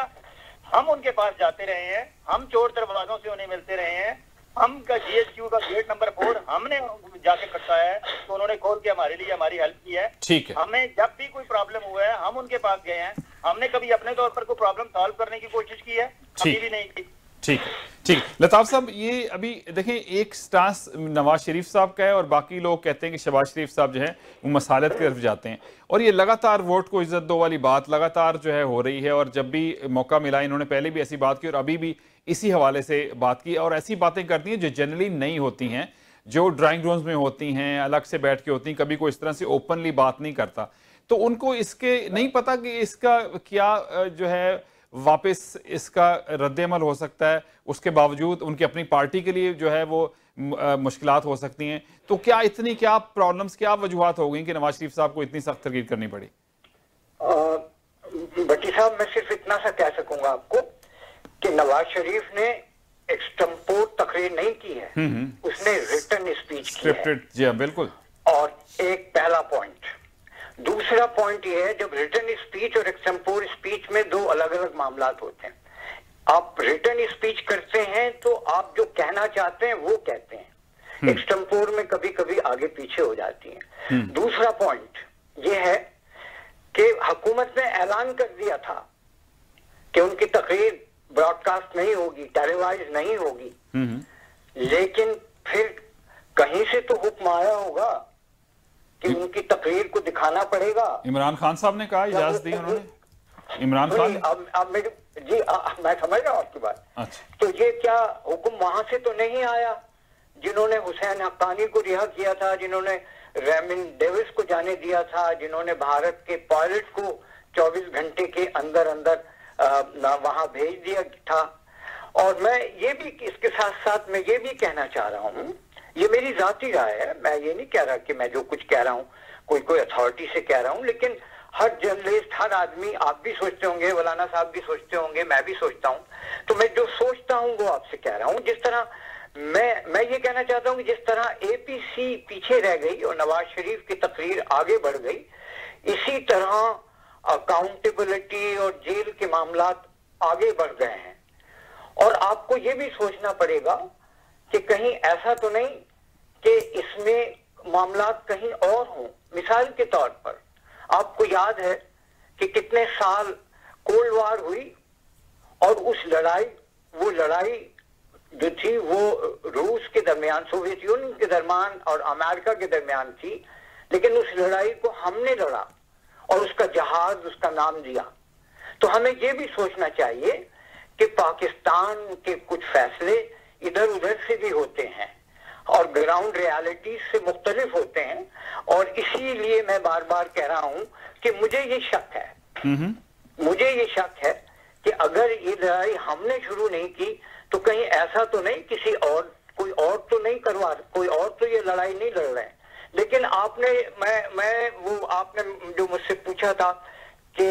हम उनके पास जाते रहे हैं, हम चोर दरवाजों से उन्हें मिलते रहे हैं। हम का GHQ का गेट नंबर 4 हमने जाके खटकाया है, तो उन्होंने खोल के हमारे लिए हमारी हेल्प की है। ठीक है। हमें जब भी कोई प्रॉब्लम हुआ है, हम उनके पास गए हैं। हमने कभी अपने तौर पर कोई प्रॉब्लम सॉल्व करने की कोशिश की है? कभी भी नहीं की। ठीक है, ठीक। लताफ साहब, ये अभी देखें, एक स्टांस नवाज शरीफ साहब का है और बाकी लोग कहते हैं कि शहबाज शरीफ साहब जो है वो मसालत की तरफ जाते हैं, और ये लगातार वोट को इज्जत दो वाली बात लगातार जो है हो रही है। और जब भी मौका मिला, इन्होंने पहले भी ऐसी बात की और अभी भी इसी हवाले से बात की, और ऐसी बातें करती हैं जो जनरली नहीं होती हैं, जो ड्राइंग रूम्स में होती हैं, अलग से बैठ के होती हैं, कभी कोई इस तरह से ओपनली बात नहीं करता। तो उनको इसके नहीं पता कि इसका क्या जो है वापस इसका रद्द-ए-अमल हो सकता है, उसके बावजूद उनकी अपनी पार्टी के लिए जो है वो मुश्किलात हो सकती हैं। तो क्या इतनी क्या प्रॉब्लम्स, क्या वजूहात हो गई कि नवाज शरीफ साहब को इतनी सख्त तकरीर करनी पड़ी? भट्टी साहब, मैं सिर्फ इतना सा कह सकूंगा आपको कि नवाज शरीफ ने एक्सटेम्पोर तकरीर नहीं की है, उसने रिटन स्पीच की है। जी हाँ, बिल्कुल। और एक पहला पॉइंट। दूसरा पॉइंट ये है, जब रिटन स्पीच और एक्सटेम्पोर स्पीच में दो अलग अलग मामला होते हैं। आप रिटन स्पीच करते हैं तो आप जो कहना चाहते हैं वो कहते हैं, एक्सटेम्पोर में कभी कभी आगे पीछे हो जाती हैं। दूसरा पॉइंट ये है कि हुकूमत ने ऐलान कर दिया था कि उनकी तकरीर ब्रॉडकास्ट नहीं होगी, टेलीवाइज नहीं होगी, लेकिन फिर कहीं से तो हुक्म आया होगा कि उनकी तकरीर को दिखाना पड़ेगा। इमरान खान साहब ने कहा, इजाजत दी उन्होंने, इमरान खान। अब मेरी जी मैं समझ रहा हूँ आपकी बात। अच्छा। तो ये क्या हुक्म वहां से तो नहीं आया जिन्होंने हुसैन हक्कानी को रिहा किया था, जिन्होंने रेमिन डेविस को जाने दिया था, जिन्होंने भारत के पायलट को 24 घंटे के अंदर अंदर वहां भेज दिया था। और मैं ये भी इसके साथ साथ मैं ये भी कहना चाह रहा हूँ, ये मेरी जाती राय है, मैं ये नहीं कह रहा कि मैं जो कुछ कह रहा हूँ कोई अथॉरिटी से कह रहा हूँ, लेकिन हर जर्नलिस्ट, हर आदमी, आप भी सोचते होंगे, वलाना साहब भी सोचते होंगे, मैं भी सोचता हूँ, तो मैं जो सोचता हूँ वो आपसे कह रहा हूँ। जिस तरह मैं ये कहना चाहता हूं कि जिस तरह एपीसी पीछे रह गई और नवाज शरीफ की तकरीर आगे बढ़ गई, इसी तरह अकाउंटेबिलिटी और जेल के मामला आगे बढ़ गए हैं। और आपको ये भी सोचना पड़ेगा कि कहीं ऐसा तो नहीं कि इसमें मामला कहीं और हों। मिसाल के तौर पर आपको याद है कि कितने साल कोल्ड वार हुई और उस वो लड़ाई जो थी वो रूस के दरमियान, सोवियत यूनियन के दरमियान और अमेरिका के दरमियान थी, लेकिन उस लड़ाई को हमने लड़ा और उसका जहाज उसका नाम दिया। तो हमें यह भी सोचना चाहिए कि पाकिस्तान के कुछ फैसले इधर उधर से भी होते हैं और ग्राउंड रियलिटी से मुख्तलिफ होते हैं। और इसीलिए मैं बार बार कह रहा हूं कि मुझे ये शक है कि अगर ये लड़ाई हमने शुरू नहीं की तो कहीं ऐसा तो नहीं कोई और तो नहीं करवा, कोई और तो ये लड़ाई नहीं लड़ रहे हैं। लेकिन आपने आपने जो मुझसे पूछा था कि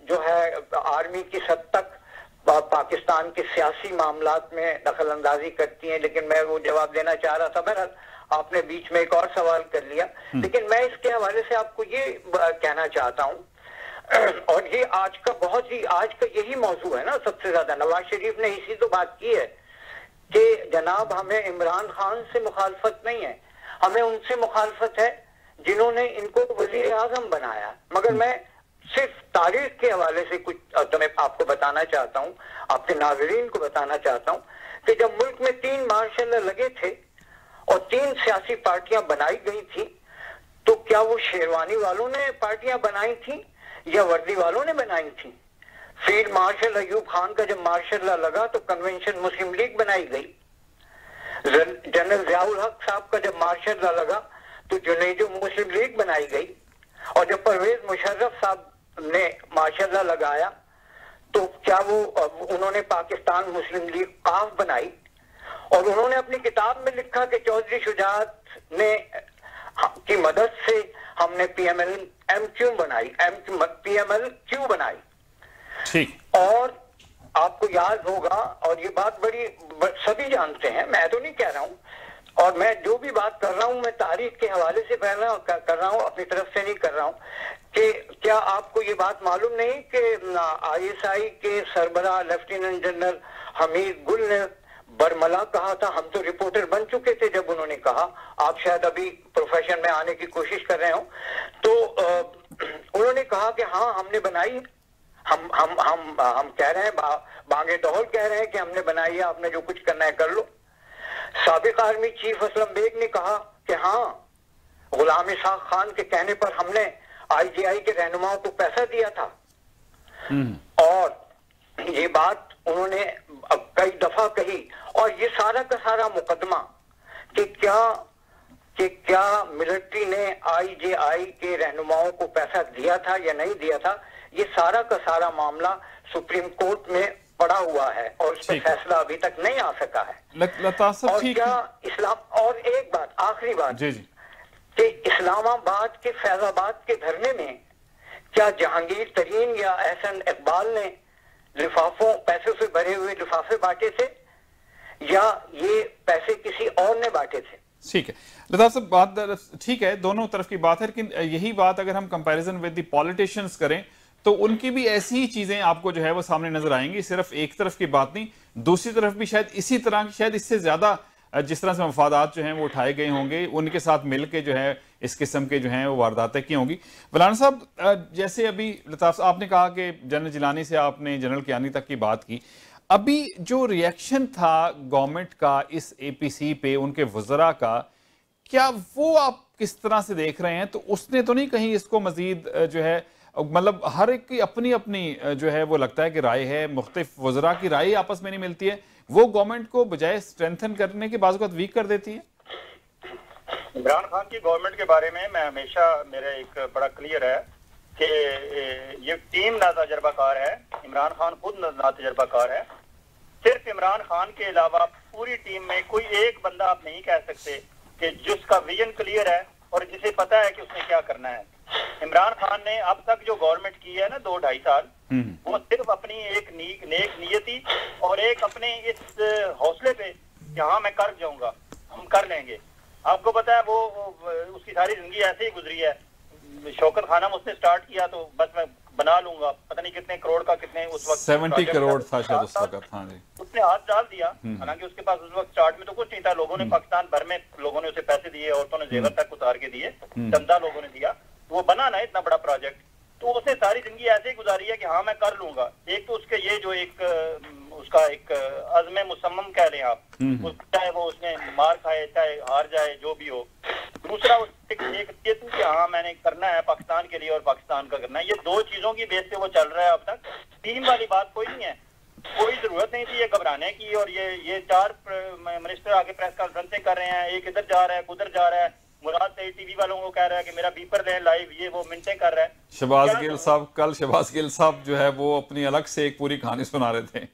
जो है आर्मी की सद तक पाकिस्तान के सियासी मामलात में दखल अंदाजी करती हैं, लेकिन मैं वो जवाब देना चाह रहा था। बहरहाल आपने बीच में एक और सवाल कर लिया, लेकिन मैं इसके हवाले से आपको ये कहना चाहता हूं, और ये आज का यही मौजू है ना सबसे ज्यादा। नवाज शरीफ ने इसी तो बात की है कि जनाब हमें इमरान खान से मुखालफत नहीं है, हमें उनसे मुखालफत है जिन्होंने इनको वजीर आजम बनाया। मगर मैं सिर्फ तारीख के हवाले से कुछ मैं आपको बताना चाहता हूं, आपके नाज़रीन को बताना चाहता हूं कि जब मुल्क में 3 मार्शल लगे थे और 3 सियासी पार्टियां बनाई गई थी, तो क्या वो शेरवानी वालों ने पार्टियां बनाई थी या वर्दी वालों ने बनाई थी? फील्ड मार्शल अयूब खान का जब मार्शल लगा तो कन्वेंशन मुस्लिम लीग बनाई गई। जनरल जियाउल हक साहब का जब मार्शल लगा तो जुनैदो मुस्लिम लीग बनाई गई। और जब परवेज मुशर्रफ साहब ने मार्शल लगाया तो क्या उन्होंने पाकिस्तान मुस्लिम लीग काफ बनाई। और उन्होंने अपनी किताब में लिखा कि चौधरी शुजात ने की मदद से हमने PML क्यों बनाई। ठीक। और आपको याद होगा, और ये बात सभी जानते हैं, मैं तो नहीं कह रहा हूं, और मैं जो भी बात कर रहा हूं मैं तारीख के हवाले से कर रहा हूं, अपनी तरफ से नहीं कर रहा हूं, कि क्या आपको ये बात मालूम नहीं कि ISI के सरबराह लेफ्टिनेंट जनरल हमीद गुल ने बरमला कहा था। हम तो रिपोर्टर बन चुके थे जब उन्होंने कहा, आप शायद अभी प्रोफेशन में आने की कोशिश कर रहे हो, तो उन्होंने कहा कि हाँ हमने बनाई। हम कह रहे हैं, बांगे दौल कह रहे हैं कि हमने बनाई है, आपने जो कुछ करना है कर लो। साबिक आर्मी चीफ असलम बेग ने कहा कि हाँ गुलाम इसाक खान के कहने पर हमने IGI के रहनुमाओं को पैसा दिया था। और ये बात उन्होंने कई दफा कही। और ये सारा का सारा मुकदमा कि क्या मिलिट्री ने IGI के रहनुमाओं को पैसा दिया था या नहीं दिया था, ये सारा का सारा मामला सुप्रीम कोर्ट में पड़ा हुआ है और उस पर फैसला अभी तक नहीं आ सका है। और क्या इस्लाम, और एक बात, आखिरी बात, कि इस्लामाबाद के फैजाबाद के धरने में क्या जहांगीर तरीन या एहसन इकबाल ने पैसों से भरे हुए लिफाफे बांटे थे या ये पैसे किसी और ने बांटे थे? ठीक है लताफ साहब, बात ठीक है, दोनों तरफ की बात है, लेकिन यही बात अगर हम कंपैरिजन विद द पॉलिटिशियंस करें तो उनकी भी ऐसी ही चीजें आपको जो है वो सामने नजर आएंगी। सिर्फ एक तरफ की बात नहीं, दूसरी तरफ भी शायद इसी तरह, शायद इससे ज्यादा जिस तरह से मफादात जो हैं वो उठाए गए होंगे, उनके साथ मिलकर जो है इस किस्म के जो हैं वो वारदातें की होंगी। वलान साहब, जैसे अभी लताफ साहब आपने कहा कि जनरल जिलानी से आपने जनरल कियानी तक की बात की, अभी जो रिएक्शन था गवर्नमेंट का इस APC पे, उनके वज़रा का, क्या वो आप किस तरह से देख रहे हैं? तो उसने तो नहीं कहीं इसको मजीद जो है, मतलब हर एक की अपनी अपनी जो है वो लगता है कि राय है, मुख्तलिफ वज़रा की राय आपस में नहीं मिलती है, वो गवर्नमेंट को बजाय स्ट्रेंथन करने के बाज़ वीक कर देती है। इमरान खान की गवर्नमेंट के बारे में मैं हमेशा, मेरा एक बड़ा क्लियर है कि ये टीम नातजर्बाकार है, इमरान खान खुद नातजर्बाकार है। सिर्फ इमरान खान के अलावा पूरी टीम में कोई एक बंदा आप नहीं कह सकते कि जिसका विजन क्लियर है और जिसे पता है कि उसने क्या करना है। इमरान खान ने अब तक जो गवर्नमेंट की है ना 2-2.5 साल, वो सिर्फ अपनी एक नेक नियति और एक अपने इस हौसले पे कि हाँ मैं कर जाऊंगा, हम कर लेंगे। आपको पता है वो उसकी सारी जिंदगी ऐसे ही गुजरी है। शौकत खानम उसने स्टार्ट किया तो बस मैं बना लूंगा, पता नहीं कितने करोड़ का, कितने उस वक्त 70 करोड़ था शायद उस वक्त। हाँ जी, उसने हाथ डाल दिया। हालांकि उसके पास उस वक्त स्टार्ट में तो कुछ नहीं था, लोगों ने पाकिस्तान भर में लोगों ने उसे पैसे दिए, औरतों ने जेवर तक उतार के दिए, चंदा लोगों ने दिया, तो वो बना ना इतना बड़ा प्रोजेक्ट। तो उसने सारी जिंदगी ऐसे ही गुजारी है कि हाँ मैं कर लूंगा। एक तो उसके ये जो एक उसका एक अज़्म मुसम्मम कह लें आप, चाहे वो उसने मार खाए चाहे हार जाए जो भी हो। दूसरा एक ये थी कि हाँ मैंने करना है पाकिस्तान के लिए और पाकिस्तान का करना है। ये दो चीजों की बेस पे वो चल रहा है अब तक। टीम वाली बात कोई नहीं है, कोई जरूरत नहीं थी ये घबराने की। और ये 4 मिनिस्टर आके प्रेस कॉन्फ्रेंसें कर रहे हैं, एक इधर जा रहा है उधर जा रहा है, मुराद सईद टीवी वालों को कह रहा है कि मेरा बीपर दें लाइव, ये वो मिनटें कर रहा है। शहबाज गिल साहब, कल शहबाज गिल साहब जो है वो अपनी अलग से एक पूरी कहानी सुना रहे थे।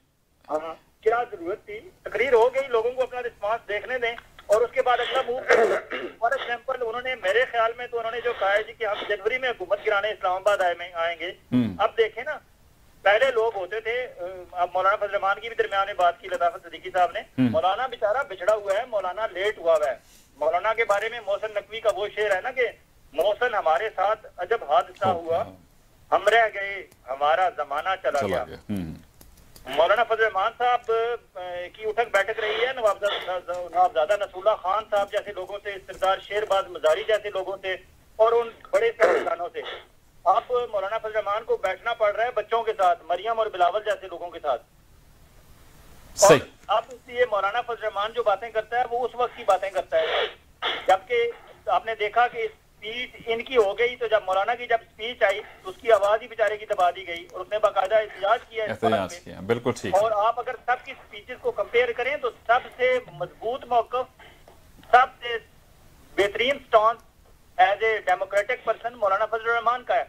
हाँ, क्या जरूरत थी? तकरीर हो गई, लोगों को अपना रिस्पांस देखने दें और उसके बाद अगला मूव। फॉर एग्जाम्पल उन्होंने मेरे ख्याल में तो उन्होंने जो कहा है जी कि हम जनवरी में हुकूमत गिराने इस्लामाबाद आएंगे। अब देखें ना, पहले लोग होते थे, अब मौलाना फजल रहमान की भी दरमियान में बात की लताफत सिद्दीकी साहब ने। मौलाना बेचारा बिछड़ा हुआ है, मौलाना लेट हुआ है। मौलाना के बारे में मोहसिन नकवी का वो शेर है ना कि मोहसिन हमारे साथ अजब हादसा हुआ, हम रह गए हमारा जमाना चला गया। मौलाना फजल रहमान साहब की उठक बैठक रही है नवाबजादा नसूरुल्लाह खान साहब जैसे लोगों से, सरदार शेरबाज मजारी जैसे लोगों से और उन बड़े सियासतदानों से। आप मौलाना फजल रहमान को बैठना पड़ रहा है बच्चों के साथ, मरियम और बिलावल जैसे लोगों के साथ। सही। आप इसलिए मौलाना फजल रहमान जो बातें करता है वो उस वक्त की बातें करता है, जबकि आपने देखा कि स्पीच इनकी हो गई तो जब मौलाना की जब स्पीच आई तो उसकी आवाज ही बेचारे की दबा दी गई और उसने बाकायदा एहतजाज किया। बिल्कुल ठीक। और आप अगर सबकी स्पीचेस को कंपेयर करें तो सबसे मजबूत मौकफ, सबसे बेहतरीन stance as a democratic person मौलाना फजल रहमान का है।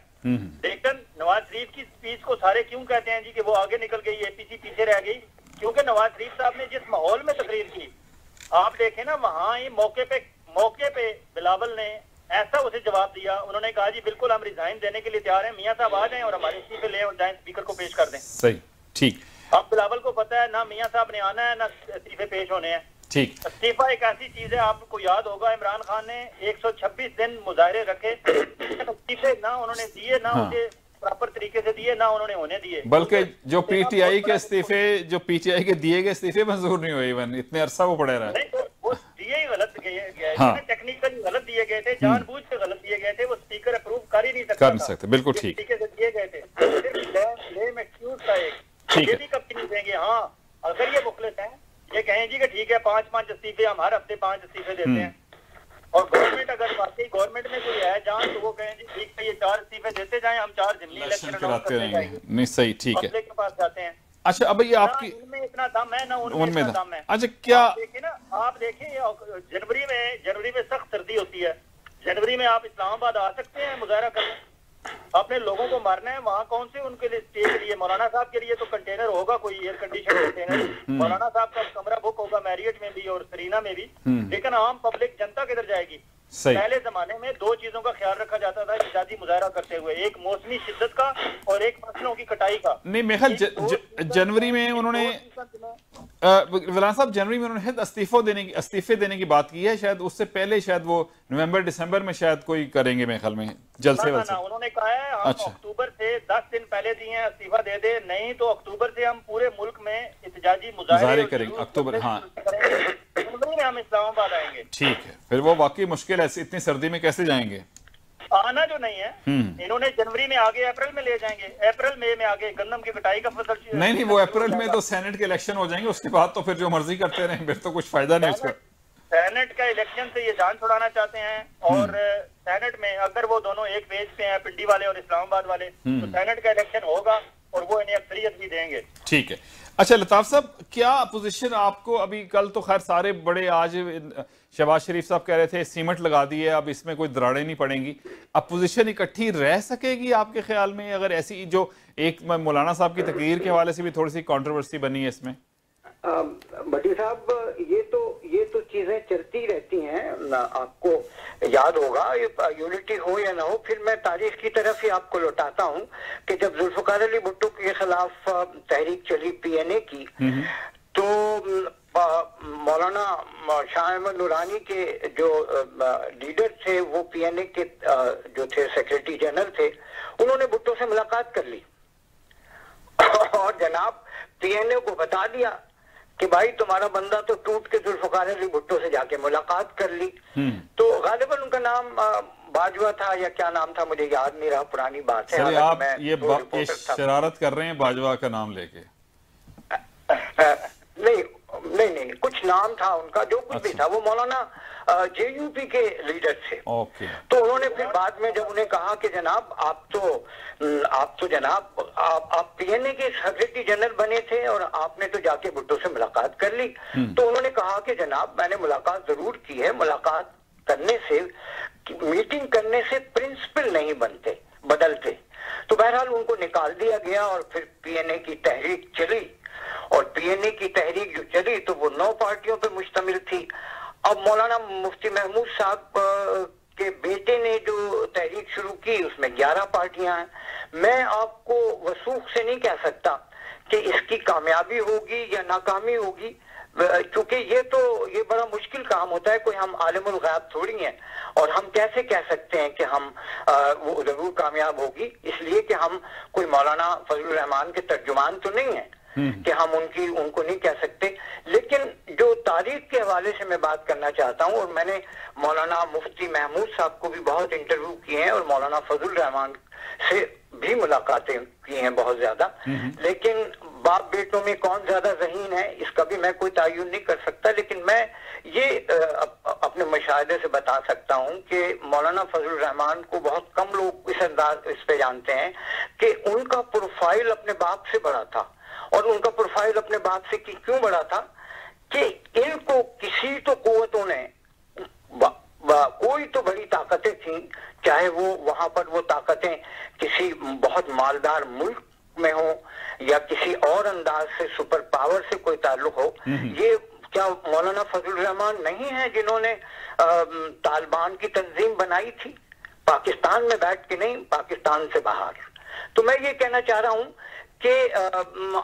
लेकिन नवाज शरीफ की स्पीच को सारे क्यों कहते हैं जी कि वो आगे निकल गई, एपीसी पीछे रह गई? क्योंकि नवाज शरीफ साहब ने जिस माहौल में तकरीर की, आप देखें ना, वहां ही मौके पे बिलावल ने ऐसा उसे जवाब दिया। उन्होंने कहा जी बिल्कुल हम रिजाइन देने के लिए तैयार हैं, मियां साहब आ जाएं और हमारे इस्तीफे ले और जाएं, स्पीकर को पेश कर दें। सही, ठीक। अब बिलावल को पता है ना मियां साहब ने आना है ना इस्तीफे पेश होने हैं। ठीक। इस्तीफा एक ऐसी चीज है, आपको याद होगा इमरान खान ने 126 दिन मुजाहरे रखे, इस्तीफे ना उन्होंने दिए, ना उसे प्रॉपर तरीके से दिए, ना उन्होंने होने दिए। बल्कि जो पीटीआई के इस्तीफे, जो पीटीआई के दिए गए इस्तीफे मंजूर नहीं हुए, इवन इतने अरसा वो पड़े रहे। वो दिए ही गलत गए, हाँ। टेक्निकली गलत दिए गए थे, जानबूझ के गलत दिए गए थे, वो स्पीकर अप्रूव कर ही नहीं सकते। बिल्कुल ठीक। तरीके से दिए गए थे, सिर्फ एक्सक्यूज था एक, ये भी कभी नहीं देंगे। हाँ, अगर ये मुखलिस हैं, ये कहें जी कि ठीक है 5-5 इस्तीफे, हम हर हफ्ते 5 इस्तीफे देते हैं, और गवर्नमेंट अगर वाकई गवर्नमेंट में कोई है जान तो वो कहें जी ठीक है ये 4 इस्तीफे देते जाएं, हम 4 जिमनी इलेक्शन कराते रहेंगे। नहीं सही, ठीक है। पब्लिक के पास जाते हैं। अच्छा, अब ये आपकी इनमें इतना दम है ना उनमें इतना दम है। अच्छा, क्या देखिए ना, आप देखिए जनवरी में सख्त सर्दी होती है, जनवरी में आप इस्लामाबाद आ सकते हैं मुजाहरा करने? अपने लोगों को मारना है, वहाँ कौन से उनके लिए स्टे के लिए? मौलाना साहब के लिए तो कंटेनर होगा, कोई एयर कंडीशन कंटेनर, मौलाना साहब का कमरा बुक होगा मैरियट में भी और सरीना में भी, लेकिन आम पब्लिक जनता किधर जाएगी? पहले जमाने में 2 चीजों का ख्याल रखा जाता था इत्यादि मुजाहरा करते हुए, एक मौसमी शिद्दत का और एक फसलों की कटाई का। नहीं, मेरे ख्याल जनवरी में उन्होंने विलान साहब जनवरी में उन्होंने इस्तीफे देने की बात की है, शायद उससे पहले शायद वो नवंबर दिसंबर में शायद कोई करेंगे मेरे ख्याल में जल्द से जल्द। उन्होंने कहा है हम अक्टूबर से 10 दिन पहले दिए हैं, इस्तीफा दे दे, नहीं तो अक्टूबर से हम पूरे मुल्क में एहतजाजी मुजाहरे करेंगे। अक्टूबर, हाँ, जनवरी में हम इस्लामाबाद आएंगे। ठीक है, फिर वो वाकई मुश्किल है, इतनी सर्दी में कैसे जाएंगे? आना जो नहीं है, इन्होंने जनवरी में आगे अप्रैल में ले जाएंगे, अप्रैल मई में आगे गंदम की कटाई का फसल। नहीं, वो अप्रैल में तो सेनेट के इलेक्शन हो जाएंगे, उसके बाद तो फिर जो मर्जी करते रहे, फिर तो कुछ फायदा नहीं उसका। सेनेट का इलेक्शन से ये जान छुड़ाना चाहते हैं, और सेनेट में अगर वो दोनों एक पेज पे हैं, पिंडी वाले और इस्लामाबाद वाले, तो सेनेट का इलेक्शन होगा और वो इन्हें अक्सरियत भी देंगे। ठीक है। अच्छा लताफ साहब, क्या पोजीशन आपको अभी, कल तो खैर सारे बड़े, आज शहबाज शरीफ साहब कह रहे थे सीमेंट लगा दी है, अब इसमें कोई दरारें नहीं पड़ेंगी, अब पोजीशन इकट्ठी रह सकेगी आपके ख्याल में? अगर ऐसी जो एक मौलाना साहब की तकरीर के हवाले से भी थोड़ी सी कंट्रोवर्सी बनी है इसमें। भट्टी साहब, ये तो चीजें चलती रहती हैं, आपको याद होगा, यूनिटी हो या ना हो। फिर मैं तारीख की तरफ ही आपको लौटाता हूं कि जब जुल्फिकार अली भुट्टो के खिलाफ तहरीक चली PNA की, तो मौलाना शाह अहमद नूरानी के जो लीडर थे, वो पीएनए के जो थे सेक्रेटरी जनरल थे, उन्होंने भुट्टो से मुलाकात कर ली और जनाब पीएनए को बता दिया कि भाई तुम्हारा बंदा तो टूट के जुल्फ़िकार अली भुट्टो से जाके मुलाकात कर ली। तो गालिबन उनका नाम बाजवा था या क्या नाम था मुझे याद नहीं रहा, पुरानी बात है। आप ये शरारत कर रहे हैं बाजवा का नाम लेके? नहीं, कुछ नाम था उनका, जो कुछ भी था, वो मौलाना जेयूपी के लीडर थे। तो उन्होंने फिर बाद में जब उन्हें कहा कि जनाब आप तो जनाब आप पीएनए के सेक्रेटरी जनरल बने थे और आपने तो जाके भुट्टो से मुलाकात कर ली, तो उन्होंने कहा कि जनाब मैंने मुलाकात जरूर की है, मुलाकात करने से, मीटिंग करने से प्रिंसिपल नहीं बदलते। तो बहरहाल उनको निकाल दिया गया और फिर पीएनए की तहरीक चली, और पीएनए की तहरीक जो चली तो वो 9 पार्टियों पर मुश्तमिल थी। अब मौलाना मुफ्ती महमूद साहब के बेटे ने जो तहरीक शुरू की उसमें 11 पार्टियां हैं। मैं आपको वसूख से नहीं कह सकता कि इसकी कामयाबी होगी या नाकामी होगी, क्योंकि ये बड़ा मुश्किल काम होता है, कोई हम आलिमुल गैब थोड़ी हैं, और हम कैसे कह सकते हैं कि हम वो जरूर कामयाब होगी, इसलिए कि हम कोई मौलाना फजलुर रहमान के तर्जुमान तो नहीं है कि हम उनको नहीं कह सकते। लेकिन जो तारीख के हवाले से मैं बात करना चाहता हूं, और मैंने मौलाना मुफ्ती महमूद साहब को भी बहुत इंटरव्यू किए हैं और मौलाना फजलुर रहमान से भी मुलाकातें की हैं बहुत ज्यादा, लेकिन बाप बेटों में कौन ज्यादा ज़हीन है इसका भी मैं कोई तायुन नहीं कर सकता। लेकिन मैं ये अपने मुशाहिदे से बता सकता हूं कि मौलाना फजलुर रहमान को बहुत कम लोग इस पे जानते हैं कि उनका प्रोफाइल अपने बाप से बड़ा था, और उनका प्रोफाइल अपने बाप से क्यों बड़ा था कि इनको किसी तो कुव्वतों ने, कोई तो बड़ी ताकतें थी, चाहे वो वहां पर वो ताकतें किसी बहुत मालदार मुल्क में हो या किसी और अंदाज से सुपर पावर से कोई ताल्लुक हो। ये क्या मौलाना फजलुर रहमान नहीं है जिन्होंने तालिबान की तंजीम बनाई थी, पाकिस्तान में बैठ के नहीं, पाकिस्तान से बाहर। तो मैं ये कहना चाह रहा हूं कि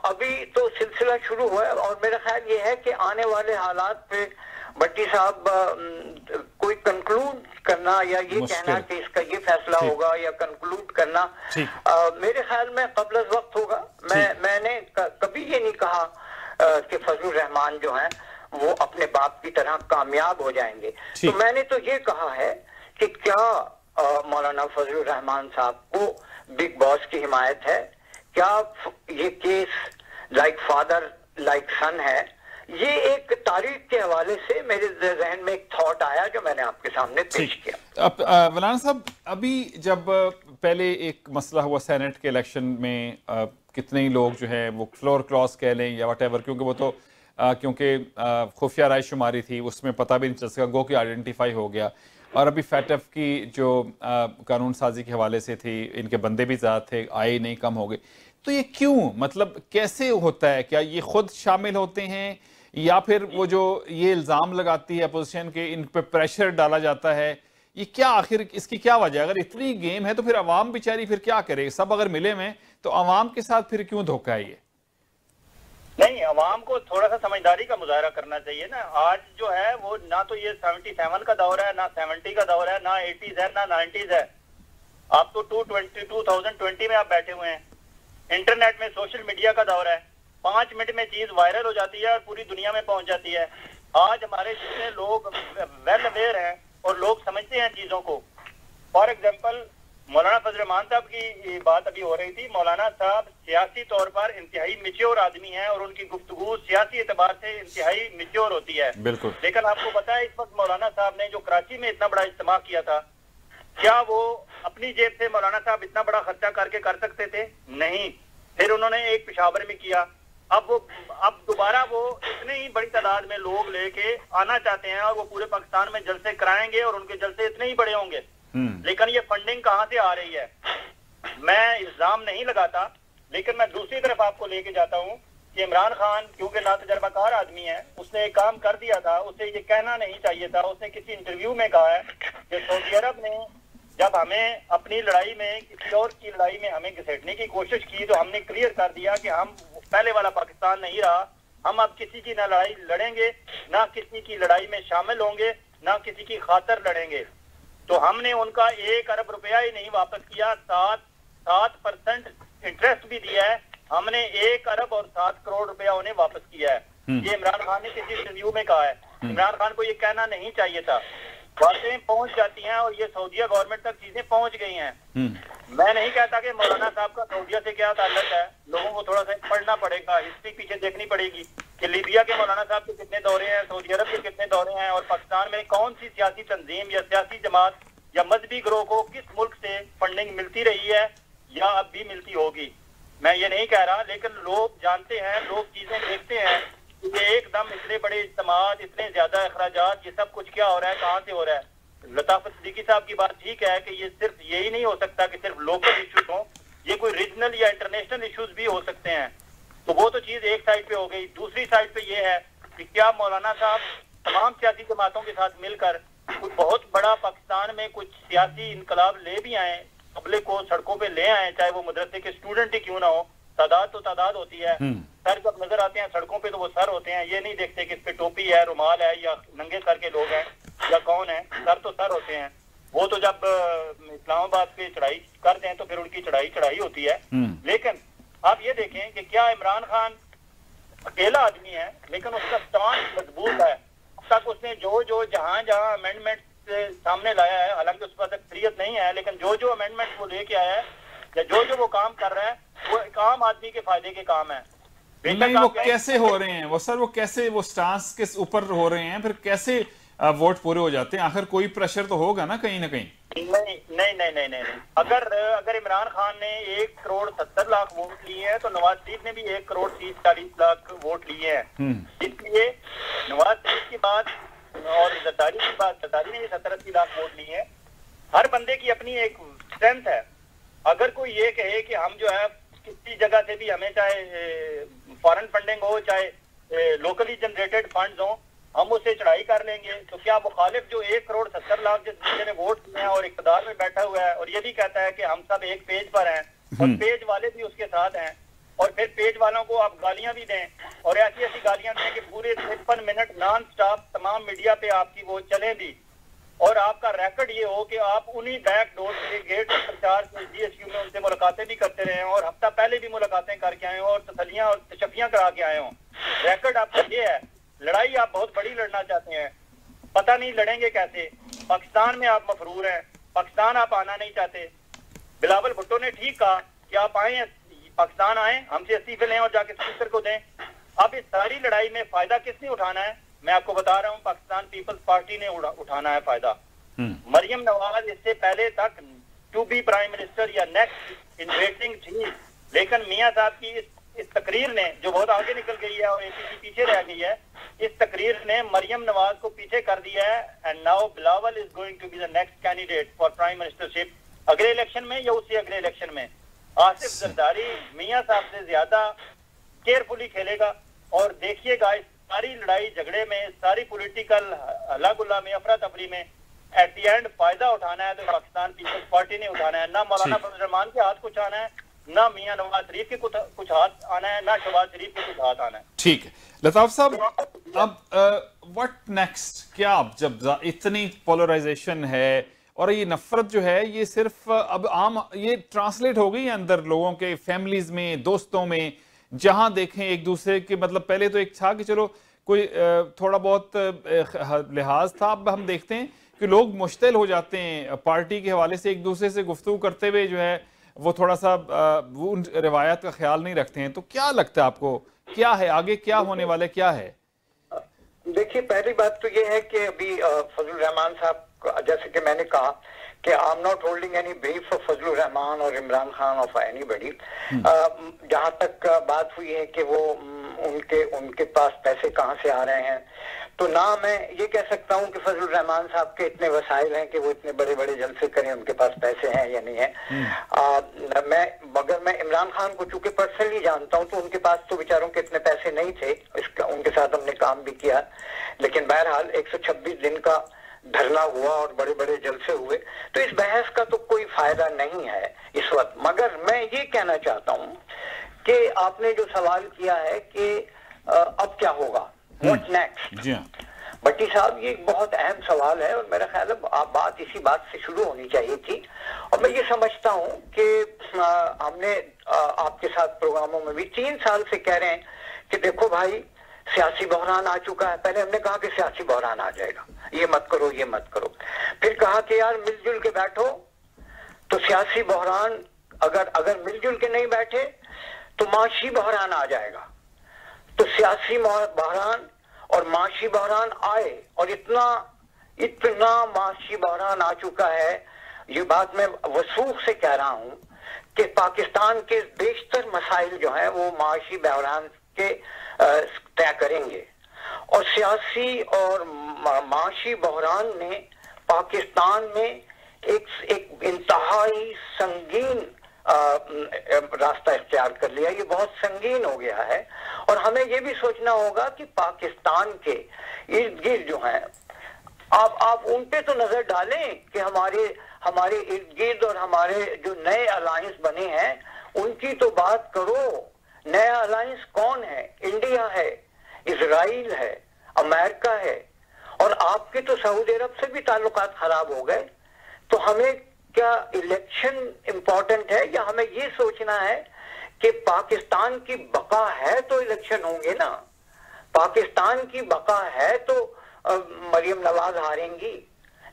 अभी तो सिलसिला शुरू हुआ है, और मेरा ख्याल ये है कि आने वाले हालात पे भट्टी साहब कोई कंक्लूड करना या ये कहना कि इसका ये फैसला होगा या कंक्लूड करना मेरे ख्याल में कब्ल वक्त होगा। मैंने कभी ये नहीं कहा कि फजलुर रहमान जो हैं वो अपने बाप की तरह कामयाब हो जाएंगे। तो मैंने तो ये कहा है कि क्या मौलाना फजलुर रहमान साहब को बिग बॉस की हिमायत है, क्या ये केस लाइक फादर लाइक सन है। ये एक तारीख के हवाले से मेरे जहन में एक थॉट आया जो मैंने आपके सामने पेश किया। अब मौलाना साहब, अभी जब पहले एक मसला हुआ सेनेट के इलेक्शन में, कितने ही लोग जो है वो फ्लोर क्रॉस कह लें या वटेवर, क्योंकि वो तो क्योंकि खुफिया राय शुमारी थी उसमें पता भी नहीं चल सका, गो कि आइडेंटिफाई हो गया। और अभी फैटफ की जो कानून साजी के हवाले से थी, इनके बंदे भी ज़्यादा थे, आए नहीं कम हो गए। तो ये क्यों, मतलब कैसे होता है? क्या ये खुद शामिल होते हैं या फिर वो जो ये इल्ज़ाम लगाती है अपोजिशन के, इन पे प्रेशर डाला जाता है? ये क्या आखिर इसकी क्या वजह? अगर इतनी गेम है तो फिर अवाम बेचारी फिर क्या करे? सब अगर मिले में तो अवाम के साथ फिर क्यों धोखा है? ये नहीं, अवाम को थोड़ा सा समझदारी का मुजाहरा करना चाहिए ना। आज जो है वो ना तो ये 77 का दौर है, ना 70 का दौर है, ना 80s है, ना 90s है। आप तो 2020 में आप बैठे हुए हैं। इंटरनेट में सोशल मीडिया का दौर है, 5 मिनट में चीज वायरल हो जाती है और पूरी दुनिया में पहुंच जाती है। आज हमारे जितने लोग वेल अवेयर हैं और लोग समझते हैं चीजों को, फॉर एग्जाम्पल मौलाना फजल रहमान साहब की बात अभी हो रही थी। मौलाना साहब सियासी तौर पर इंतहाई मैच्योर आदमी हैं और उनकी गुफ्तगू सियासी एतबार से इंतहाई मैच्योर होती है। बिल्कुल। लेकिन आपको पता है इस वक्त मौलाना साहब ने जो कराची में इतना बड़ा इज्तिमा किया था, क्या वो अपनी जेब से मौलाना साहब इतना बड़ा खर्चा करके कर सकते थे? नहीं। फिर उन्होंने एक पेशावर में किया। अब दोबारा वो इतनी ही बड़ी तादाद में लोग लेके आना चाहते हैं और वो पूरे पाकिस्तान में जलसे कराएंगे और उनके जलसे इतने ही बड़े होंगे। लेकिन ये फंडिंग कहाँ से आ रही है? मैं इल्जाम नहीं लगाता, लेकिन मैं दूसरी तरफ आपको लेके जाता हूँ कि इमरान खान क्योंकि नातजर्बाकार आदमी है, उसने एक काम कर दिया था, उसे ये कहना नहीं चाहिए था। उसने किसी इंटरव्यू में कहा है कि सऊदी अरब ने जब हमें अपनी लड़ाई में, किसी और की लड़ाई में हमें घसीटने की कोशिश की तो हमने क्लियर कर दिया कि हम पहले वाला पाकिस्तान नहीं रहा, हम अब किसी की ना लड़ाई लड़ेंगे, ना किसी की लड़ाई में शामिल होंगे, ना किसी की खातर लड़ेंगे। तो हमने उनका 1 अरब रुपया ही नहीं वापस किया, 7% इंटरेस्ट भी दिया है। हमने 1 अरब और 7 करोड़ रुपया उन्हें वापस किया है। ये इमरान खान ने किसी इंटरव्यू में कहा है। इमरान खान को ये कहना नहीं चाहिए था। बातें पहुंच जाती हैं और ये सऊदीया गवर्नमेंट तक चीजें पहुंच गई हैं। मैं नहीं कहता कि मौलाना साहब का सऊदीया से क्या ताल्लुक है, लोगों को थोड़ा सा पढ़ना पड़ेगा, हिस्ट्री पीछे देखनी पड़ेगी कि लीबिया के मौलाना साहब के कितने दौरे हैं, सऊदी अरब के कितने दौरे हैं, और पाकिस्तान में कौन सी सियासी तंजीम या सियासी जमात या मजहबी ग्रोह को किस मुल्क से फंडिंग मिलती रही है या अब भी मिलती होगी। मैं ये नहीं कह रहा, लेकिन लोग जानते हैं, लोग चीजें देखते हैं कि ये एकदम इतने बड़े इज्तिमात, इतने ज्यादा अखराजात, ये सब कुछ क्या हो रहा है, कहाँ से हो रहा है। लताफत सिद्दीकी साहब की बात ठीक है कि ये सिर्फ यही नहीं हो सकता कि सिर्फ लोकल इश्यूज हो, ये कोई रीजनल या इंटरनेशनल इश्यूज भी हो सकते हैं। तो वो तो चीज एक साइड पे हो गई। दूसरी साइड पे ये है कि क्या मौलाना साहब तमाम सियासी जमातों के साथ मिलकर कुछ बहुत बड़ा पाकिस्तान में कुछ सियासी इनकलाब ले भी आए, पब्लिक को सड़कों पे ले आए, चाहे वो मदरसे के स्टूडेंट ही क्यों ना हो। तादाद तो तादाद होती है, सर जब नजर आते हैं सड़कों पे तो वो सर होते हैं, ये नहीं देखते कि इस पे टोपी है, रुमाल है या नंगे सर के लोग हैं या कौन है, सर तो सर होते हैं। वो तो जब इस्लामाबाद पे चढ़ाई करते हैं तो फिर उनकी चढ़ाई होती है। लेकिन आप ये देखें कि क्या इमरान खान अकेला आदमी है, लेकिन उसका स्टांस मजबूत है। अब तक उसने जो जहां अमेंडमेंट सामने लाया है, हालांकि उस पर अक्सरियत नहीं है, लेकिन जो अमेंडमेंट वो लेके आया है या जो वो काम कर रहा है वो एक आम आदमी के फायदे के काम है। नहीं, वो कैसे हो रहे हैं वो सर, वो कैसे, वो स्टांस किस ऊपर हो रहे हैं, फिर कैसे वोट पूरे हो जाते हैं? आखिर कोई प्रेशर तो होगा ना कहीं ना कहीं। नहीं। अगर इमरान खान ने 1 करोड़ 70 लाख वोट लिए हैं तो नवाज शरीफ ने भी 1 करोड़ 30-40 लाख वोट लिए हैं। इसलिए नवाज शरीफ की बात और जरदारी की बात, जरदारी ने 70-80 लाख वोट लिए हैं। हर बंदे की अपनी एक स्ट्रेंथ है। अगर कोई ये कहे कि हम जो है किसी जगह से भी, हमें चाहे फॉरेन फंडिंग हो चाहे लोकली जनरेटेड फंड्स हो, हम उससे चढ़ाई कर लेंगे, तो क्या मुखालिफ जो 1 करोड़ 70 लाख जिस बंदे ने वोट दिए हैं और इक़्तिदार में बैठा हुआ है और ये भी कहता है कि हम सब एक पेज पर हैं और पेज वाले भी उसके साथ हैं, और फिर पेज वालों को आप गालियां भी दें और ऐसी ऐसी गालियां दें कि पूरे 53 मिनट नॉन स्टॉप तमाम मीडिया पे आपकी वो चले भी, और आपका रिकॉर्ड ये हो कि आप उन्हीं बैक डोर से गेट प्रचार से GSU में उनसे मुलाकातें भी करते रहे हों और हफ्ता पहले भी मुलाकातें करके आए हों और तसलियां और तशफियां करा के आए हों। रिकॉर्ड आपका ये है। लड़ाई आप बहुत बड़ी लड़ना चाहते हैं, पता नहीं लड़ेंगे कैसे। पाकिस्तान में आप मफरूर हैं, पाकिस्तान आप आना नहीं चाहते। बिलावल भुट्टो ने ठीक कहा कि आप आए, पाकिस्तान आए, हमसे इस्तीफे लें और जाके स्पीकर को दें। अब इस सारी लड़ाई में फायदा किसने उठाना है? मैं आपको बता रहा हूँ, पाकिस्तान पीपल्स पार्टी ने उठाना है फायदा। मरियम नवाज इससे पहले तक टू बी प्राइम मिनिस्टर या नेक्स्ट इन वेटिंग थी, लेकिन मियां साहब की इस तकरीर ने, जो बहुत आगे निकल गई है और APC पीछे रह गई है, इस तकरीर ने मरियम नवाज को पीछे कर दिया है। And now Bilawal is going to be the next candidate for prime ministership, अगले इलेक्शन में या उससे अगले इलेक्शन में। आसिफ जरदारी मियां साहब से ज्यादा केयरफुली खेलेगा, और देखिएगा इस सारी लड़ाई झगड़े में, सारी पॉलिटिकल हल्ला गुल्ला में, अफरा तफरी में, एट द एंड फायदा उठाना है तो पाकिस्तान पीपल्स पार्टी ने उठाना है। ना मौलाना फजल रहमान के हाथ कुछ आना है, ना मियां नवाज शरीफ के कुछ हाथ आना है, ना शहबाज शरीफ के कुछ हाथ आना है। ठीक है लताफ साहब, अब व्हाट नेक्स्ट? क्या अब जब इतनी पोलराइजेशन है और ये नफरत जो है ये सिर्फ अब आम ये ट्रांसलेट हो गई है अंदर लोगों के, फैमिलीज में, दोस्तों में, जहां देखें एक दूसरे के, मतलब पहले तो एक था कि चलो कोई थोड़ा बहुत लिहाज था, अब हम देखते हैं कि लोग मुश्तिल हो जाते हैं पार्टी के हवाले से, एक दूसरे से गुफ्तगू करते हुए जो है वो थोड़ा सा वो उन रिवायत का ख्याल नहीं रखते हैं। तो क्या लगता है आपको, क्या है आगे, क्या होने वाले, क्या है? देखिए, पहली बात तो ये है कि अभी फजल रहमान साहब, जैसे कि मैंने कहा कि I am not holding any beef for Fazal Rehman और इमरान खान और एनीबॉडी। जहां तक बात हुई है कि वो उनके पास पैसे कहां से आ रहे हैं, तो ना मैं ये कह सकता हूं कि फजल रहमान साहब के इतने वसाइल हैं कि वो इतने बड़े बड़े जलसे करें, उनके पास पैसे हैं या नहीं है। मगर मैं इमरान खान को चूंकि पर्सनली जानता हूं तो उनके पास तो बेचारों के इतने पैसे नहीं थे, उनके साथ हमने काम भी किया, लेकिन बहरहाल 126 दिन का धरना हुआ और बड़े बड़े जलसे हुए, तो इस बहस का तो कोई फायदा नहीं है इस वक्त। मगर मैं ये कहना चाहता हूं कि आपने जो सवाल किया है कि अब क्या होगा, व्हाट नेक्स्ट। जी हाँ, भट्टी साहब, ये एक बहुत अहम सवाल है और मेरा ख्याल है आप बात इसी बात से शुरू होनी चाहिए थी। और मैं ये समझता हूँ कि हमने आपके साथ प्रोग्रामों में भी 3 साल से कह रहे हैं कि देखो भाई, सियासी बहरान आ चुका है। पहले हमने कहा कि सियासी बहरान आ जाएगा, ये मत करो, ये मत करो। फिर कहा कि यार मिलजुल के बैठो, तो सियासी बहरान अगर मिलजुल के नहीं बैठे तो माशी बहरान आ जाएगा। तो सियासी बहरान और माशी बहरान आए, और इतना माशी बहरान आ चुका है, ये बात मैं वसूख से कह रहा हूं कि पाकिस्तान के बेशतर मसाइल जो हैं वो माशी बहरान के तय करेंगे। और सियासी और माशी बहरान ने पाकिस्तान में एक इंतहाई संगीन रास्ता इख्तियार कर लिया। ये बहुत संगीन हो गया है और हमें ये भी सोचना होगा कि पाकिस्तान के इर्द गिर्द जो हैं, आप उन पे तो नजर डालें कि हमारे इर्द गिर्द और हमारे जो नए अलायंस बने हैं उनकी तो बात करो। नया अलायंस कौन है? इंडिया है, इजराइल है, अमेरिका है, और आपके तो सऊदी अरब से भी ताल्लुकात खराब हो गए। तो हमें क्या इलेक्शन इंपॉर्टेंट है या हमें ये सोचना है कि पाकिस्तान की बका है तो इलेक्शन होंगे ना? पाकिस्तान की बका है तो मरियम नवाज हारेंगी।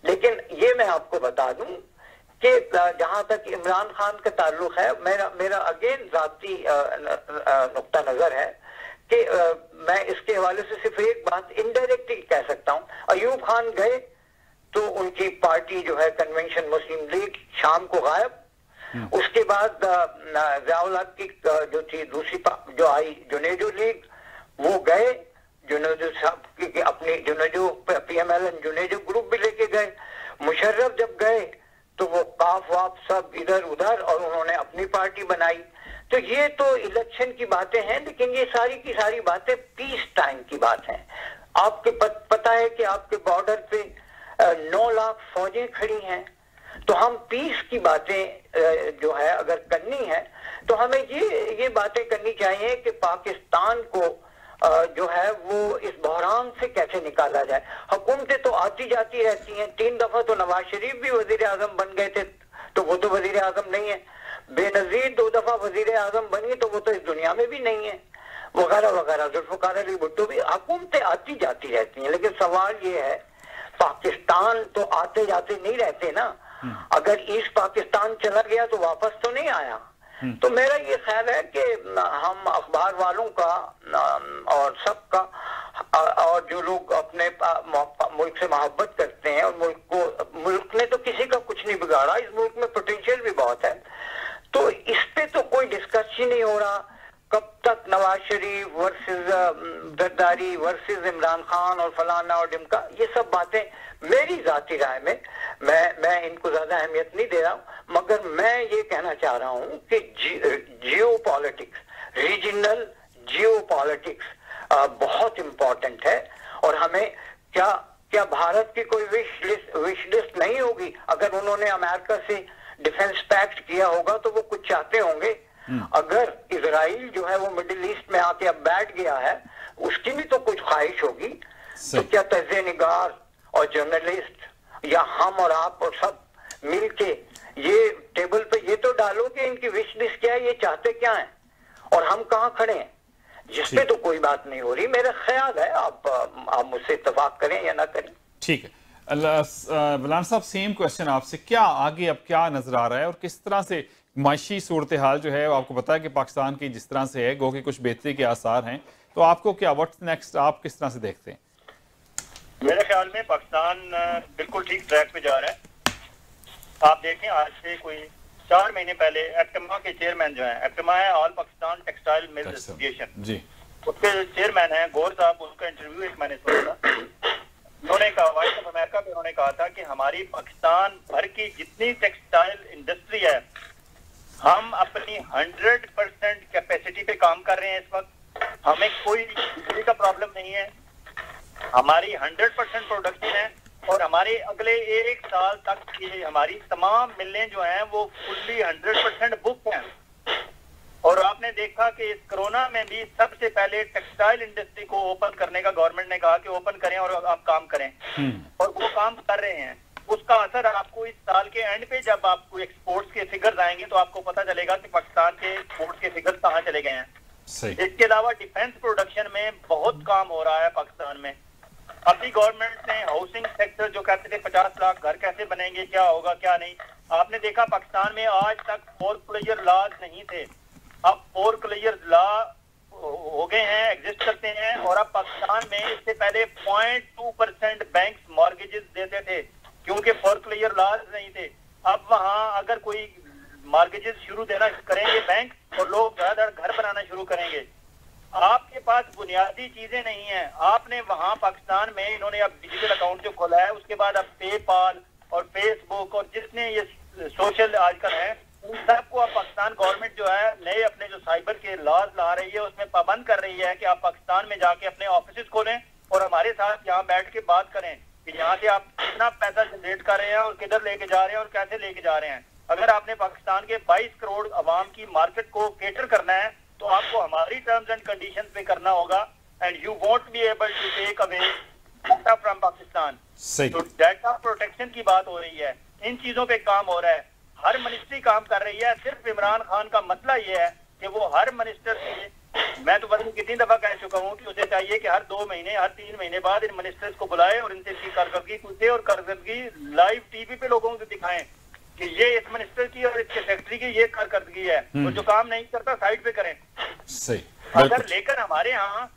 लेकिन ये मैं आपको बता दूं कि जहां तक इमरान खान का ताल्लुक है, मेरा अगेन जाती नुक्ता नजर है कि मैं इसके हवाले से सिर्फ एक बात इनडायरेक्टली कह सकता हूं। अयूब खान गए तो उनकी पार्टी जो है कन्वेंशन मुस्लिम लीग शाम को गायब। उसके बाद ज़ियाउल हक की जो थी दूसरी जो आई जुनेजो लीग, वो गए। जुनेजो साहब की अपनी जुनेजो PMLN जुनेजो ग्रुप भी लेके गए। मुशर्रफ जब गए तो वो काफ वाफ सब इधर उधर, और उन्होंने अपनी पार्टी बनाई। तो ये तो इलेक्शन की बातें हैं, लेकिन ये सारी की सारी बातें पीस टाइम की बात हैं। आपके पता है कि आपके बॉर्डर पे 9 लाख फौजें खड़ी हैं। तो हम पीस की बातें जो है अगर करनी है तो हमें ये बातें करनी चाहिए कि पाकिस्तान को जो है वो इस बहरान से कैसे निकाला जाए। हुकूमतें तो आती जाती रहती हैं। 3 दफा तो नवाज शरीफ भी वजीर आजम बन गए थे, तो वो तो वजीर आजम नहीं है। बेनजीर 2 दफा वजीर आजम बनी, तो वो तो इस दुनिया में भी नहीं है, वगैरह वगैरह। जुल्फकार अली भुट्टो भी। हुकूमतें आती जाती रहती हैं, लेकिन सवाल ये है पाकिस्तान तो आते जाते नहीं रहते ना। अगर ईस्ट पाकिस्तान चला गया तो वापस तो नहीं आया। तो मेरा ये ख्याल है कि हम अखबार वालों का और सबका, और जो लोग अपने मुल्क से मोहब्बत करते हैं, और मुल्क ने तो किसी का कुछ नहीं बिगाड़ा, इस मुल्क में पोटेंशियल भी बहुत है, तो इस पे तो कोई डिस्कस ही नहीं हो रहा। कब तक नवाज शरीफ वर्सेस जरदारी वर्सेस इमरान खान और फलाना और डिमका, ये सब बातें मेरी जाती राय में मैं इनको ज्यादा अहमियत नहीं दे रहा हूं। मगर मैं ये कहना चाह रहा हूं कि जियो पॉलिटिक्स, रीजनल जियो पॉलिटिक्स बहुत इंपॉर्टेंट है। और हमें क्या भारत की कोई विश लिस्ट नहीं होगी? अगर उन्होंने अमेरिका से डिफेंस पैक्ट किया होगा तो वो कुछ चाहते होंगे। अगर इजराइल जो है वो मिडिल ईस्ट में आके अब बैठ गया है, उसकी भी तो कुछ ख्वाहिश होगी। तो क्या तज्ज़े निगार और जर्नलिस्ट या हम और आप और सब मिलके ये टेबल पे ये तो डालो कि इनकी विश लिस्ट क्या है, ये चाहते क्या हैं और हम कहाँ खड़े हैं, जिसपे तो कोई बात नहीं हो रही। मेरा ख्याल है आप मुझसे इत्तेफाक करें या ना करें। ठीक है। बलान साहब, सेम क्वेश्चन आपसे, क्या आगे अब क्या नजर आ रहा है और किस तरह से माशी सूरत हाल जो है, आपको पता है कि पाकिस्तान की जिस तरह से है, गो कि कुछ बेहतरी के आसार हैं, तो आपको क्या व्हाट्स नेक्स्ट, आप किस तरह से देखते हैं? मेरे ख्याल में पाकिस्तान बिल्कुल ठीक ट्रैक पे जा रहा है। आप देखें, आज से कोई 4 महीने पहले एक्टमा के चेयरमैन जो है, एक्टमा है all Pakistan textile mill association जी, उसके चेयरमैन है गौर साहब। उनका इंटरव्यू एक मैंने सुना था। उन्होंने कहा, वॉइस ऑफ अमेरिका पे उन्होंने कहा था कि हमारी पाकिस्तान भर की जितनी टेक्सटाइल इंडस्ट्री है, हम अपनी 100% कैपेसिटी पे काम कर रहे हैं इस वक्त। हमें कोई बिजली का प्रॉब्लम नहीं है, हमारी 100% प्रोडक्शन है, और हमारे अगले 1 साल तक ये हमारी तमाम मिलें जो हैं वो फुल्ली 100% बुक हैं। और आपने देखा कि इस कोरोना में भी सबसे पहले टेक्सटाइल इंडस्ट्री को ओपन करने का गवर्नमेंट ने कहा कि ओपन करें और आप काम करें, और वो काम कर रहे हैं। उसका असर आपको इस साल के एंड पे जब आपको एक्सपोर्ट्स के फिगर्स आएंगे तो आपको पता चलेगा कि पाकिस्तान के एक्सपोर्ट्स के फिगर्स कहाँ चले गए हैं। इसके अलावा डिफेंस प्रोडक्शन में बहुत काम हो रहा है पाकिस्तान में। अभी गवर्नमेंट ने हाउसिंग सेक्टर जो कहते थे 50 लाख घर कैसे बनेंगे, क्या होगा क्या नहीं, आपने देखा पाकिस्तान में आज तक फोरक्लोजर लॉज नहीं थे, अब फोरक्लोजर लॉ हो गए हैं, एग्जिस्ट करते हैं। और अब पाकिस्तान में इससे पहले 0.2% बैंक मॉर्गेजेस देते थे क्योंकि फोरक्लोजर लॉज नहीं थे। अब वहां अगर कोई मॉर्गेजेस शुरू देना करेंगे बैंक और लोग ज्यादा घर बनाना शुरू करेंगे। आपके पास बुनियादी चीजें नहीं है। आपने वहां पाकिस्तान में इन्होंने अब डिजिटल अकाउंट जो खोला है, उसके बाद अब पेपाल और फेसबुक और जितने ये सोशल आजकल है उन सबको अब पाकिस्तान गवर्नमेंट जो है नए अपने जो साइबर के लॉज ला रही है उसमें पाबंद कर रही है कि आप पाकिस्तान में जाके अपने ऑफिस खोलें और हमारे साथ यहाँ बैठ के बात करें कि यहाँ से आप कितना पैसा जनरेट कर रहे हैं और किधर लेके जा रहे हैं और कैसे लेके जा रहे हैं। अगर आपने पाकिस्तान के 22 करोड़ अवाम की मार्केट को केटर करना है तो आपको हमारी टर्म्स एंड कंडीशंस पे करना होगा, and you won't be able to take away data from Pakistan. तो डाटा प्रोटेक्शन की बात हो रही है, इन चीजों पे काम हो रहा है, हर मिनिस्ट्री काम कर रही है। सिर्फ इमरान खान का मसला ये है कि वो हर मिनिस्टर से, मैं तो बल्कि कितनी दफा कह चुका हूँ कि उसे चाहिए कि हर 2 महीने हर 3 महीने बाद इन मिनिस्टर्स को बुलाए और इनसे इसकी कारकर्दगी पूछे और कारकर्दगी लाइव टीवी पे लोगों को दिखाएं कि ये इस मिनिस्टर की और इसके सेक्रेटरी की ये कारकर्दगी है, और जो काम नहीं करता साइड पे करें। सही। अगर लेकर हमारे यहाँ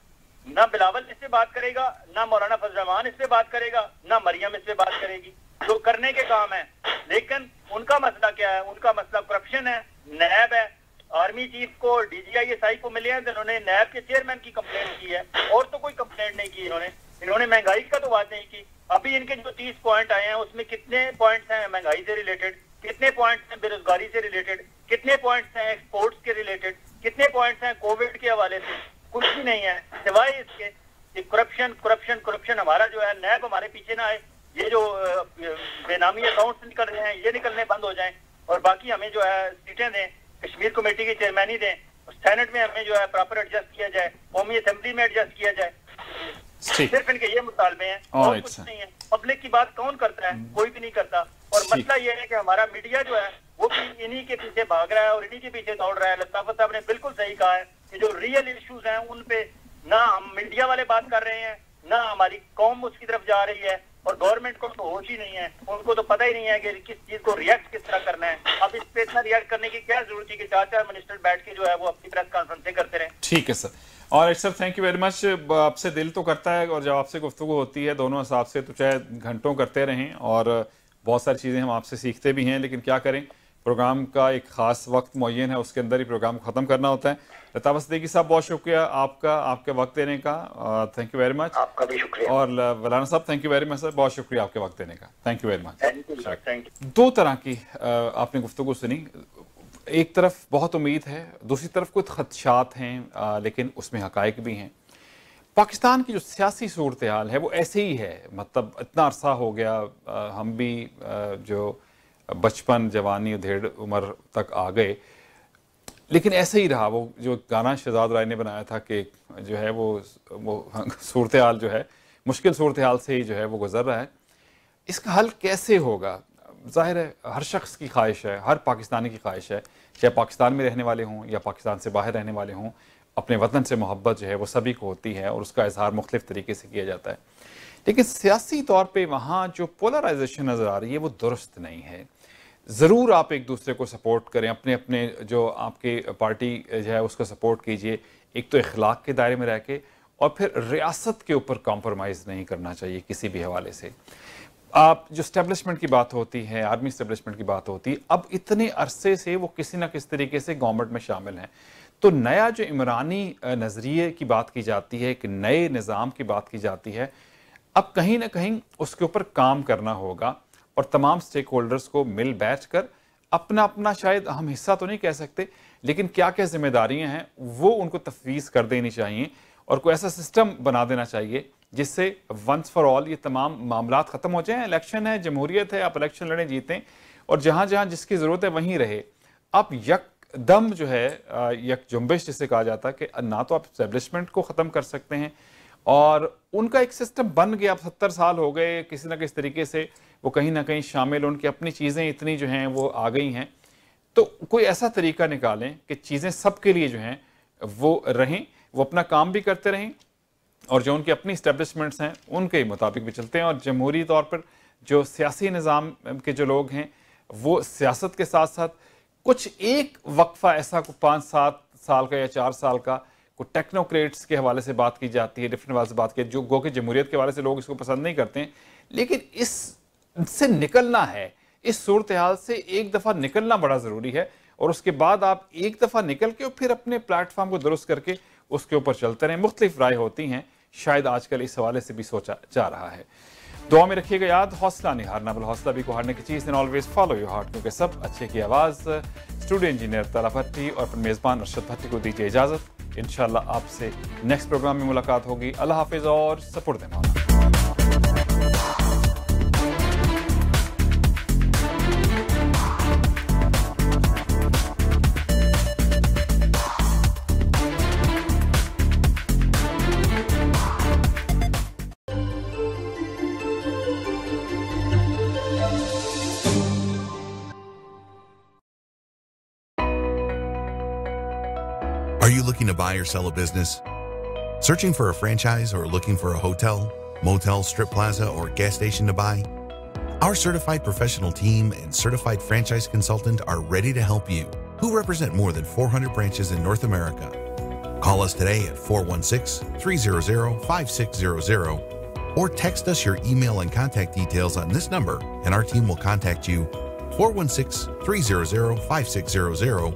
ना बिलावल इससे बात करेगा, ना मौलाना फजल रहमान इससे बात करेगा, ना मरियम इससे बात करेगी, जो करने के काम है। लेकिन उनका मसला क्या है? उनका मसला करप्शन है, नैब है। आर्मी चीफ को DGI को मिले हैं तो इन्होंने नैब के चेयरमैन की कंप्लेंट की है, और तो कोई कंप्लेंट नहीं की इन्होंने महंगाई का तो बात नहीं की। अभी इनके जो 30 पॉइंट आए हैं उसमें कितने पॉइंट्स हैं महंगाई से रिलेटेड, कितने पॉइंट्स हैं बेरोजगारी से रिलेटेड, कितने पॉइंट्स हैं एक्सपोर्ट्स के रिलेटेड, कितने पॉइंट्स हैं कोविड के हवाले से? कुछ भी नहीं है सिवाय इसके कि करप्शन करप्शन करप्शन। हमारा जो है नैब हमारे पीछे ना आए, ये जो बेनामी अकाउंट्स निकल रहे हैं ये निकलने बंद हो जाएं, और बाकी हमें जो है सीटें दें, कश्मीर कमेटी की चेयरमैनी दें, सेनेट में हमें जो है प्रॉपर एडजस्ट किया जाए, कौमी असेंबली में एडजस्ट किया जाए। सिर्फ इनके ये मुतालबे हैं और कुछ नहीं है। पब्लिक की बात कौन करता है? कोई भी नहीं करता। और मसला ये है कि हमारा मीडिया जो है वो भी इन्हीं के पीछे भाग रहा है और इन्हीं के पीछे दौड़ रहा है। लताफत साहब ने बिल्कुल सही कहा है कि जो रियल इश्यूज हैं उन पे ना हम मीडिया वाले बात कर रहे हैं, ना हमारी कौम उसकी तरफ जा रही है, और गवर्नमेंट को तो होश ही नहीं है, उनको तो पता ही नहीं है कि किस चीज को रिएक्ट किस तरह करना है। अब इस पे इतना रिएक्ट करने की क्या जरूरत है कि 4 मिनिस्टर बैठ के जो है वो अपनी प्रेस कॉन्फ्रेंसें करते रहे। ठीक है सर। और sir thank you very much. आपसे दिल तो करता है, और जब आपसे गुफ्तगू होती है दोनों हिसाब से तो चाहे घंटों करते रहें, और बहुत सारी चीज़ें हम आपसे सीखते भी हैं, लेकिन क्या करें, प्रोग्राम का एक ख़ास वक्त मुअय्यन है, उसके अंदर ही प्रोग्राम ख़त्म करना होता है। लताफ़त सिद्दीकी साहब बहुत शुक्रिया आपका, आपके वक्त देने का, थैंक यू वेरी मच। आपका भी शुक्रिया। और वलाना साहब thank you very much sir, बहुत शुक्रिया आपके वक्त देने का, thank you very much. Thank you. 2 तरह की आपने गुफ्तगू सुनी, एक तरफ बहुत उम्मीद है, दूसरी तरफ कुछ खदशात हैं, लेकिन उसमें हकायक भी हैं। पाकिस्तान की जो सियासी सूरत हाल है वो ऐसे ही है, मतलब इतना अरसा हो गया, हम भी जो बचपन जवानी उधेड़ उम्र तक आ गए, लेकिन ऐसे ही रहा। वो जो गाना शहजाद राय ने बनाया था कि जो है वो सूरत हाल जो है मुश्किल सूरत हाल से ही जो है वो गुजर रहा है। इसका हल कैसे होगा? ज़ाहिर है हर शख्स की ख्वाहिश है, हर पाकिस्तानी की ख्वाहिश है, चाहे पाकिस्तान में रहने वाले हों या पाकिस्तान से बाहर रहने वाले हों, अपने वतन से मोहब्बत जो है वो सभी को होती है और उसका इजहार मुख्तलिफ़ तरीके से किया जाता है। लेकिन सियासी तौर पे वहाँ जो पोलराइजेशन नज़र आ रही है वो दुरुस्त नहीं है। ज़रूर आप एक दूसरे को सपोर्ट करें, अपने अपने जो आपके पार्टी जो है उसको सपोर्ट कीजिए, एक तो इखलाक के दायरे में रह के, और फिर रियासत के ऊपर कॉम्प्रोमाइज़ नहीं करना चाहिए किसी भी हवाले से। आप जो स्टैब्लिशमेंट की बात होती है, आर्मी स्टैब्लिशमेंट की बात होती है, अब इतने अरसे से वो किसी ना किसी तरीके से गवर्नमेंट में शामिल हैं। तो नया जो इमरानी नज़रिए की बात की जाती है, कि नए निज़ाम की बात की जाती है, अब कहीं ना कहीं उसके ऊपर काम करना होगा, और तमाम स्टेक होल्डर्स को मिल बैठ कर अपना अपना, शायद हम हिस्सा तो नहीं कह सकते, लेकिन क्या क्या जिम्मेदारियां हैं वो उनको तफवीज़ कर देनी चाहिए, और कोई ऐसा सिस्टम बना देना चाहिए जिससे वंस फॉर ऑल ये तमाम मामला ख़त्म हो जाएं। इलेक्शन है, जमहूरियत है, आप इलेक्शन लड़ें जीतें, और जहाँ जहाँ जिसकी ज़रूरत है वहीं रहे। आप यक एकदम जो है एक जुम्बिश जिसे कहा जाता है कि ना तो आप एस्टेब्लिशमेंट को ख़त्म कर सकते हैं, और उनका एक सिस्टम बन गया, अब 70 साल हो गए, किसी ना किसी तरीके से वो कहीं ना कहीं शामिल, उनकी अपनी चीज़ें इतनी जो हैं वो आ गई हैं। तो कोई ऐसा तरीका निकालें कि चीज़ें सबके लिए जो हैं वो रहें, वो अपना काम भी करते रहें, और जो उनकी अपनी इस्टेब्लिशमेंट्स हैं उनके मुताबिक भी चलते हैं। और जमहूरी तौर पर जो सियासी निज़ाम के जो लोग हैं वो सियासत के साथ साथ कुछ एक वक्फा ऐसा को 5-7 साल का या 4 साल का कुछ टेक्नोक्रेट्स के हवाले से बात की जाती है, डिफरेंट हवाले से बात की, जो गो कि जमहूरियत के हवाले से लोग इसको पसंद नहीं करते हैं, लेकिन इससे निकलना है, इस सूरत हाल से एक दफ़ा निकलना बड़ा ज़रूरी है, और उसके बाद आप एक दफ़ा निकल के फिर अपने प्लेटफॉर्म को दुरुस्त करके उसके ऊपर चलते रहें। मुख्तलिफ राय होती हैं, शायद आजकल इस हवाले से भी सोचा जा रहा है। दुआ में रखिएगा याद, हौसला नहीं हारना, बल हौसला भी को हारने की चीज़, ऑलवेज फॉलो योर हार्ट, क्योंकि सब अच्छे की आवाज़। स्टूडियो इंजीनियर ताला भट्टी और अपने मेज़बान अरशद भट्टी को दीजिए इजाज़त। इंशाअल्लाह आपसे नेक्स्ट प्रोग्राम में मुलाकात होगी। अल्लाह हाफिज़ और सपुर्द मौला। Are you looking to buy or sell a business? Searching for a franchise or looking for a hotel, motel, strip plaza, or gas station to buy? Our certified professional team and certified franchise consultant are ready to help you, who represent more than 400 branches in North America. Call us today at 416-300-5600 or text us your email and contact details on this number and our team will contact you. 416-300-5600.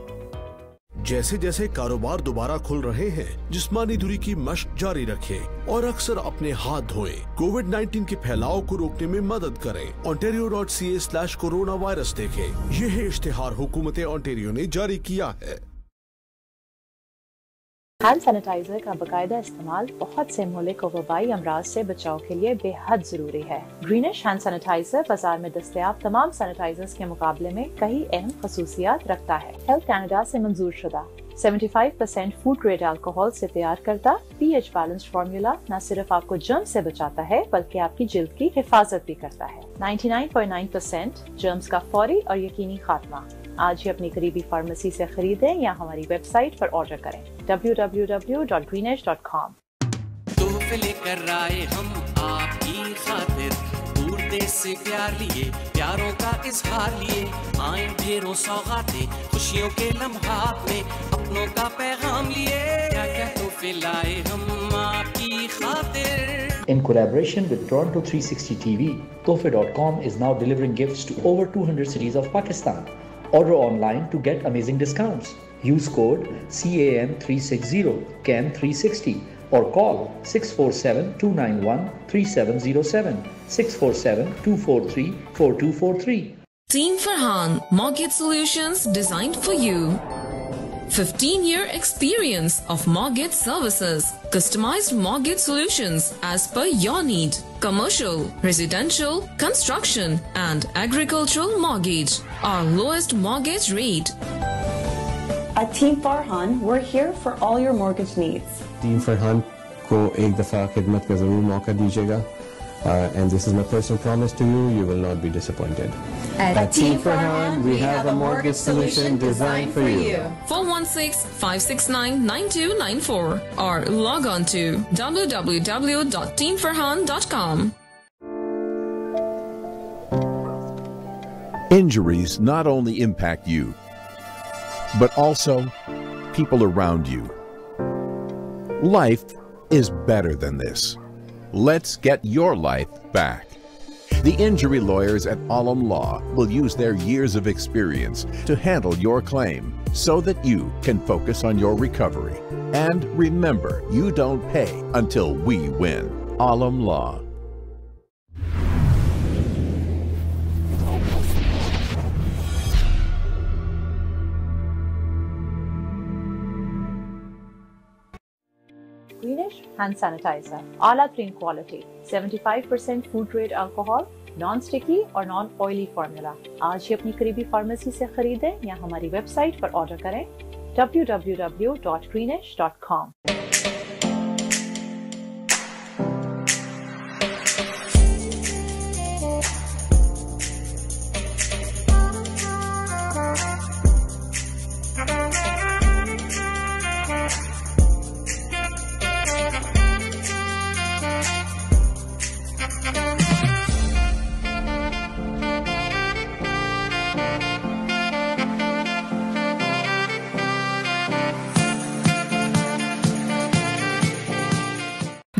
जैसे जैसे कारोबार दोबारा खुल रहे हैं, जिस्मानी दूरी की मशक जारी रखें और अक्सर अपने हाथ धोएं। कोविड-19 के फैलाव को रोकने में मदद करें। ontario.ca/coronavirus देखें। यह इश्तिहार हुकूमत ऑन्टेरियो ने जारी किया है। हैंड सैनिटाइजर का बाकायदा इस्तेमाल बहुत से मुहलिक और वबाई अमराज से बचाव के लिए बेहद जरूरी है। ग्रीनिश हैंड सैनिटाइजर बाजार में दस्तयाब तमाम सैनिटाइजर्स के मुकाबले में कई अहम खसूसियात रखता है। हेल्थ कैनेडा से मंजूर शुदा 75% फूड ग्रेड अल्कोहल से तैयार करता pH बैलेंस्ड फार्मूला न सिर्फ आपको जर्म से बचाता है बल्कि आपकी जिल्द की हिफाजत भी करता है। 99.9% जर्म्स का फौरी और यकीनी खात्मा। आज ही अपनी करीबी फार्मेसी से खरीदें या हमारी वेबसाइट पर ऑर्डर करें www.greenish.com। तोहफे लेकर आए हम आपकी खातिर, दूर देश से प्यार लिए, प्यारों का इजहार लिए, आए ढेरों सौगातें, खुशियों के लम्हात में अपनों का पैगाम लिए, क्या क्या तोहफे लाए हम आपकी खातिर। In collaboration with Toronto 360 TV, Tohfe.com is now delivering gifts to over 200 cities of Pakistan. Order online to get amazing discounts. Use code CAN360, CAN360 or call 647-291-3707, 647-243-4243. Team Farhan, Mortgage Solutions designed for you. 15-year experience of mortgage services. Customized mortgage solutions as per your need. Commercial, residential, construction and agricultural mortgage. Our lowest mortgage rate. At Team Farhan, we're here for all your mortgage needs. Team Farhan को एक दफा खिदमत का जरूर मौका दीजिएगा. And this is my personal promise to you, you will not be disappointed. At Team Farhan, we have a mortgage solution designed for you. 416-569-9294 or log on to www.teamfarhan.com. Injuries not only impact you, but also people around you. Life is better than this. Let's get your life back. The injury lawyers at Alam Law will use their years of experience to handle your claim so that you can focus on your recovery. And remember, you don't pay until we win. Alam Law. Greenish hand sanitizer, Ala Green quality, 75% food grade alcohol, non sticky और non oily formula आज ही अपनी करीबी pharmacy से खरीदें या हमारी website पर order करें www.greenish.com।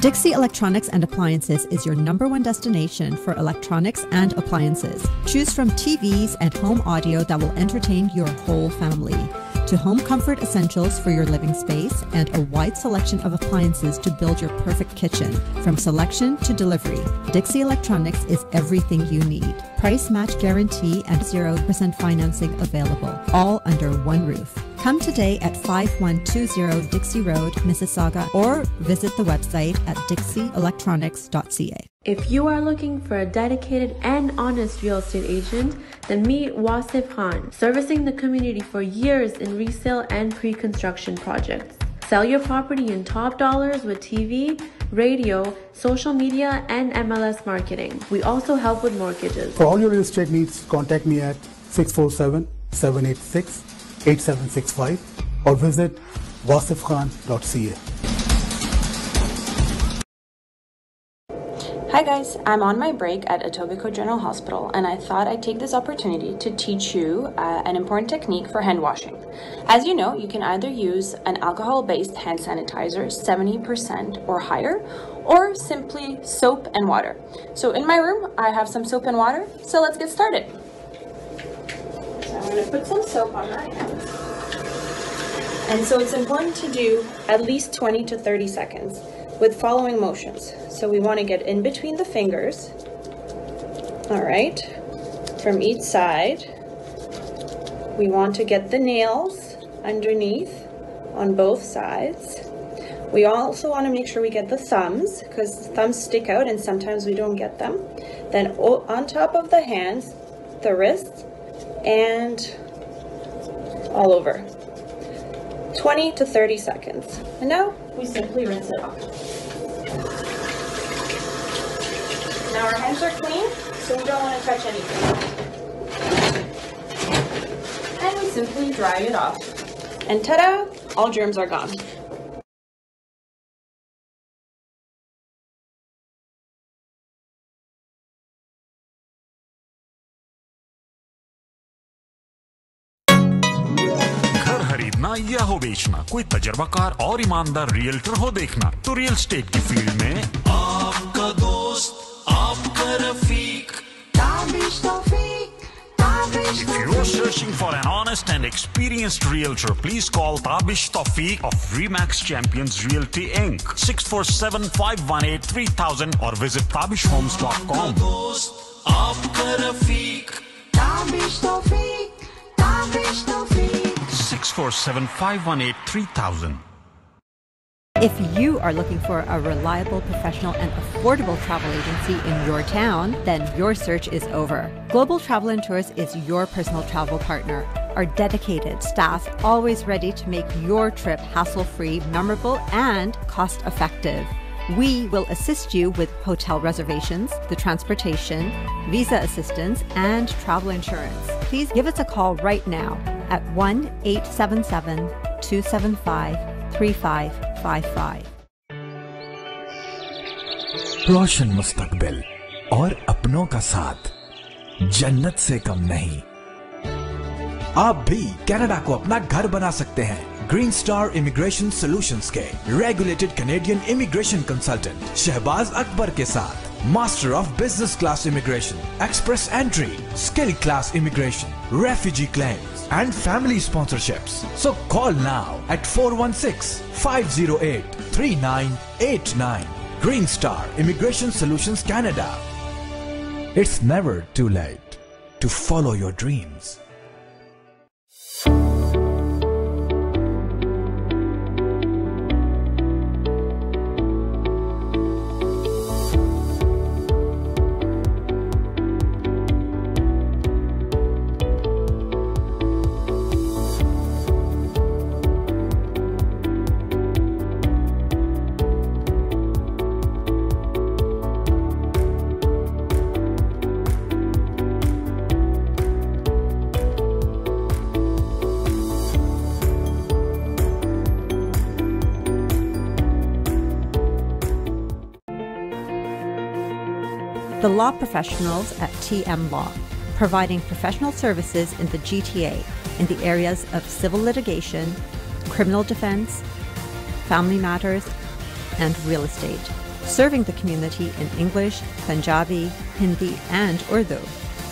Dixie Electronics and Appliances is your #1 destination for electronics and appliances. Choose from TVs and home audio that will entertain your whole family, to home comfort essentials for your living space, and a wide selection of appliances to build your perfect kitchen. From selection to delivery, Dixie Electronics is everything you need. Price match guarantee and 0% financing available, all under one roof. Come today at 5120 Dixie Road, Mississauga, or visit the website at dixieelectronics.ca. If you are looking for a dedicated and honest real estate agent, then meet Wasif Khan, servicing the community for years in resale and pre-construction projects. Sell your property in top dollars with TV, radio, social media, and MLS marketing. We also help with mortgages. For all your real estate needs, contact me at 647-786-8765 or visit wasifkhan.ca. Hi guys, I'm on my break at Etobicoke General Hospital and I thought I'd take this opportunity to teach you an important technique for hand washing. As you know, you can either use an alcohol-based hand sanitizer, 70% or higher, or simply soap and water. So in my room, I have some soap and water, so let's get started. So I'm going to put some soap on my hands. And so it's important to do at least 20 to 30 seconds with following motions. So we want to get in between the fingers, all right, from each side. We want to get the nails underneath on both sides. We also want to make sure we get the thumbs, because thumbs stick out and sometimes we don't get them. Then on top of the hands, the wrists, and all over. 20 to 30 seconds. And now we simply rinse it off. Now our hands are clean, so we don't want to touch anything. And we simply dry it off. And ta-da! All germs are gone. या हो बेचना, कोई तजर्बाकार और ईमानदार realtor हो देखना, तो real estate की फील्ड में आपका दोस्त, आपका रफीक, ताबिश तौफीक, ताबिश तौफीक. If you're searching for an honest and experienced realtor, please call Tabish Tawfiq of Remax Champions Realty Inc. 647-518-3000 or visit tabishhomes.com. आपका दोस्त, आपका रफीक, ताबिश तौफीक, ताबिश तौफीक. 647-518-3000. If you are looking for a reliable, professional, and affordable travel agency in your town, then your search is over. Global Travel and Tours is your personal travel partner. Our dedicated staff always ready to make your trip hassle-free, memorable, and cost-effective. We will assist you with hotel reservations, the transportation, visa assistance, and travel insurance. Please give us a call right now at 1-877-275-3555. रोशन मुस्तकबिल और अपनों का साथ जन्नत से कम नहीं। आप भी कनाडा को अपना घर बना सकते हैं। ग्रीन स्टार इमिग्रेशन सॉल्यूशंस के regulated Canadian immigration consultant Shahbaz Akbar के साथ master of business class immigration, express entry, skill class immigration, refugee claims and family sponsorships. So call now at 416-508-3989. Green Star Immigration Solutions Canada. It's never too late to follow your dreams. the law professionals at TM Law, providing professional services in the GTA in the areas of civil litigation, criminal defense, family matters, and real estate, serving the community in English, Punjabi, Hindi, and Urdu.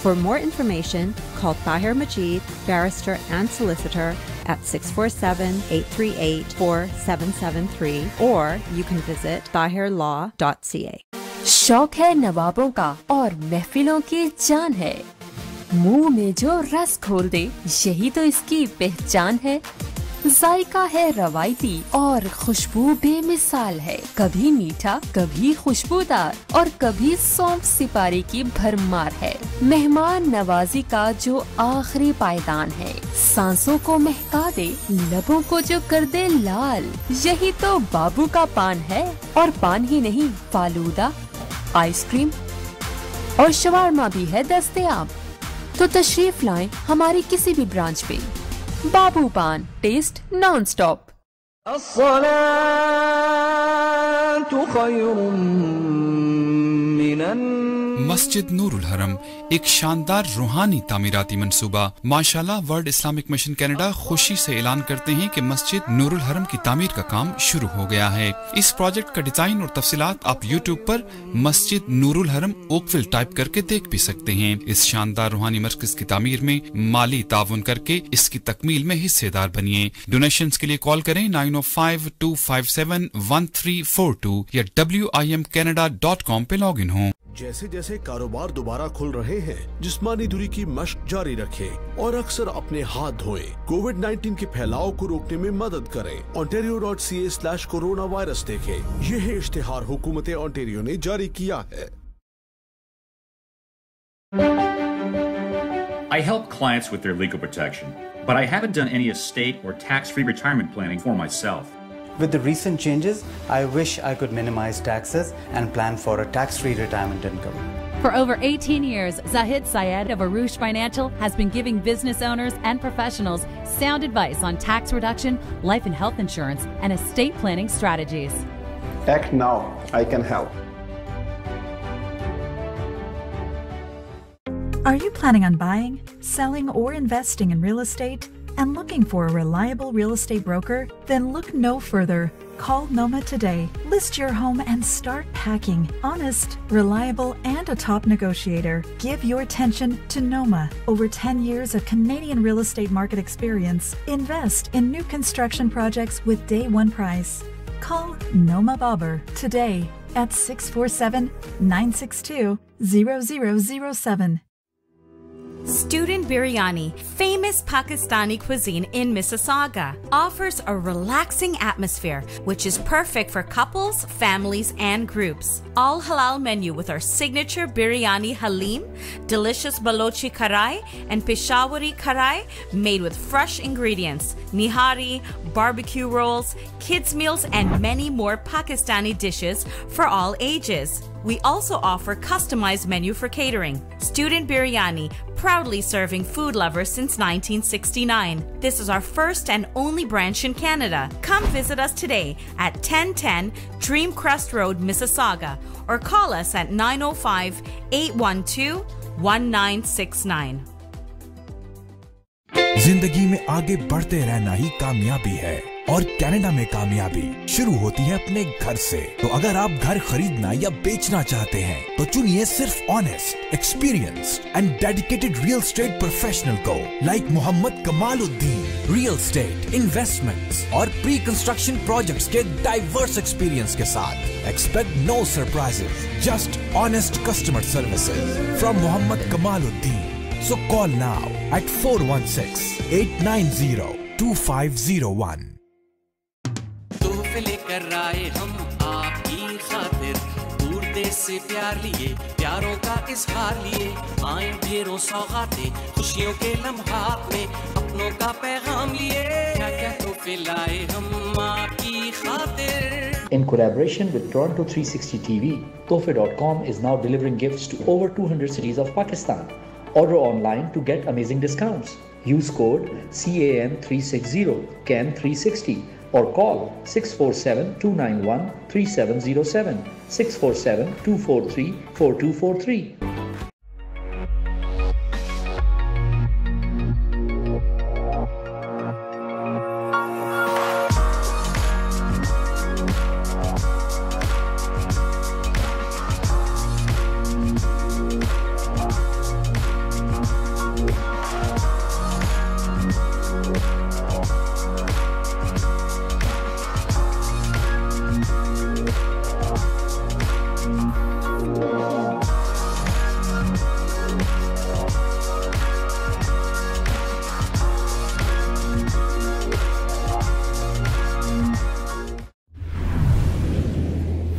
For more information, call Tahir Majid, barrister and solicitor at 647-838-4773, or you can visit tahirlaw.ca. शौक है नवाबों का और महफिलों की जान है, मुंह में जो रस घोल दे यही तो इसकी पहचान है। जायका है रवायती और खुशबू बेमिसाल है, कभी मीठा कभी खुशबूदार और कभी सौंफ सिपारी की भरमार है। मेहमान नवाजी का जो आखिरी पायदान है, सांसों को महका दे लबों को जो कर दे लाल, यही तो बाबू का पान है। और पान ही नहीं, फालूदा, आइसक्रीम और शवारमा भी है दस्तयाब। तो तशरीफ लाएं हमारी किसी भी ब्रांच पे। बाबू पान, टेस्ट नॉन स्टॉप। मस्जिद नूरुल हरम एक शानदार रूहानी तामीराती मंसूबा। माशाल्लाह वर्ल्ड इस्लामिक मिशन कनाडा खुशी से ऐलान करते हैं कि मस्जिद नूरुल हरम की तामीर का काम शुरू हो गया है। इस प्रोजेक्ट का डिजाइन और तफसीलात आप यूट्यूब पर मस्जिद नूरुल हरम ओकविल टाइप करके देख भी सकते हैं। इस शानदार रूहानी मरकज की तामीर में माली ताउन करके इसकी तकमील में हिस्सेदार बनिए। डोनेशंस के लिए कॉल करें 9052571342 या WIMCanada.com पे लॉग इन हो। जैसे जैसे कारोबार दोबारा खुल रहे हैं, जिस्मानी दूरी की मशक जारी रखें और अक्सर अपने हाथ धोएं। कोविड-19 के फैलाव को रोकने में मदद करें। ontario.ca/coronavirus देखें। यह इश्तिहार हुकूमत ओंटारियो ने जारी किया है। I help clients with their legal protection, but I haven't done any estate or tax-free retirement planning for myself. With the recent changes, I wish I could minimize taxes and plan for a tax-free retirement income. For over 18 years, Zahid Syed of Arush Financial has been giving business owners and professionals sound advice on tax reduction, life and health insurance, and estate planning strategies. Act now. I can help. Are you planning on buying, selling, or investing in real estate? And looking for a reliable real estate broker? Then look no further. Call Noma today. List your home and start packing. Honest, reliable, and a top negotiator. Give your attention to Noma. Over 10 years of Canadian real estate market experience. Invest in new construction projects with day one price. Call Noma Bobber today at 647-962-0007. Student Biryani, famous Pakistani cuisine in Mississauga, offers a relaxing atmosphere which is perfect for couples, families, and groups. All halal menu with our signature biryani halim, delicious balochi karai, and Peshawari karai made with fresh ingredients, nihari, barbecue rolls, kids meals, and many more Pakistani dishes for all ages. We also offer customized menu for catering. Student Biryani, proudly serving food lovers since 1969. This is our first and only branch in Canada. Come visit us today at 1010 Dreamcrest Road, Mississauga, or call us at 905-812-1969. जिंदगी में आगे बढ़ते रहना ही कामयाबी है और Canada में कामयाबी शुरू होती है अपने घर से। तो अगर आप घर खरीदना या बेचना चाहते हैं तो चुनिए सिर्फ honest, experienced and dedicated real estate professional को, like Mohammad Kamaluddin. Real estate, investments और प्री कंस्ट्रक्शन प्रोजेक्ट्स के डाइवर्स एक्सपीरियंस के साथ expect no surprises, just honest customer services from Mohammad Kamaluddin. So call now at 416-890-2501. तोहफे लेकर आए हम आपकी खातिर, दूर देश से प्यार लिए, प्यारों का इजहार लिए, आए ढेरों सौगातें, खुशियों के लम्हात में अपनों का पैगाम लिए, क्या क्या तोहफे लाए हम आपकी खातिर। In collaboration with Toronto 360 TV, Tohfe.com is now delivering gifts to over 200 cities of Pakistan. Order online to get amazing discounts. Use code CAM360, CAM360 or call 647-291-3707, 647-243-4243.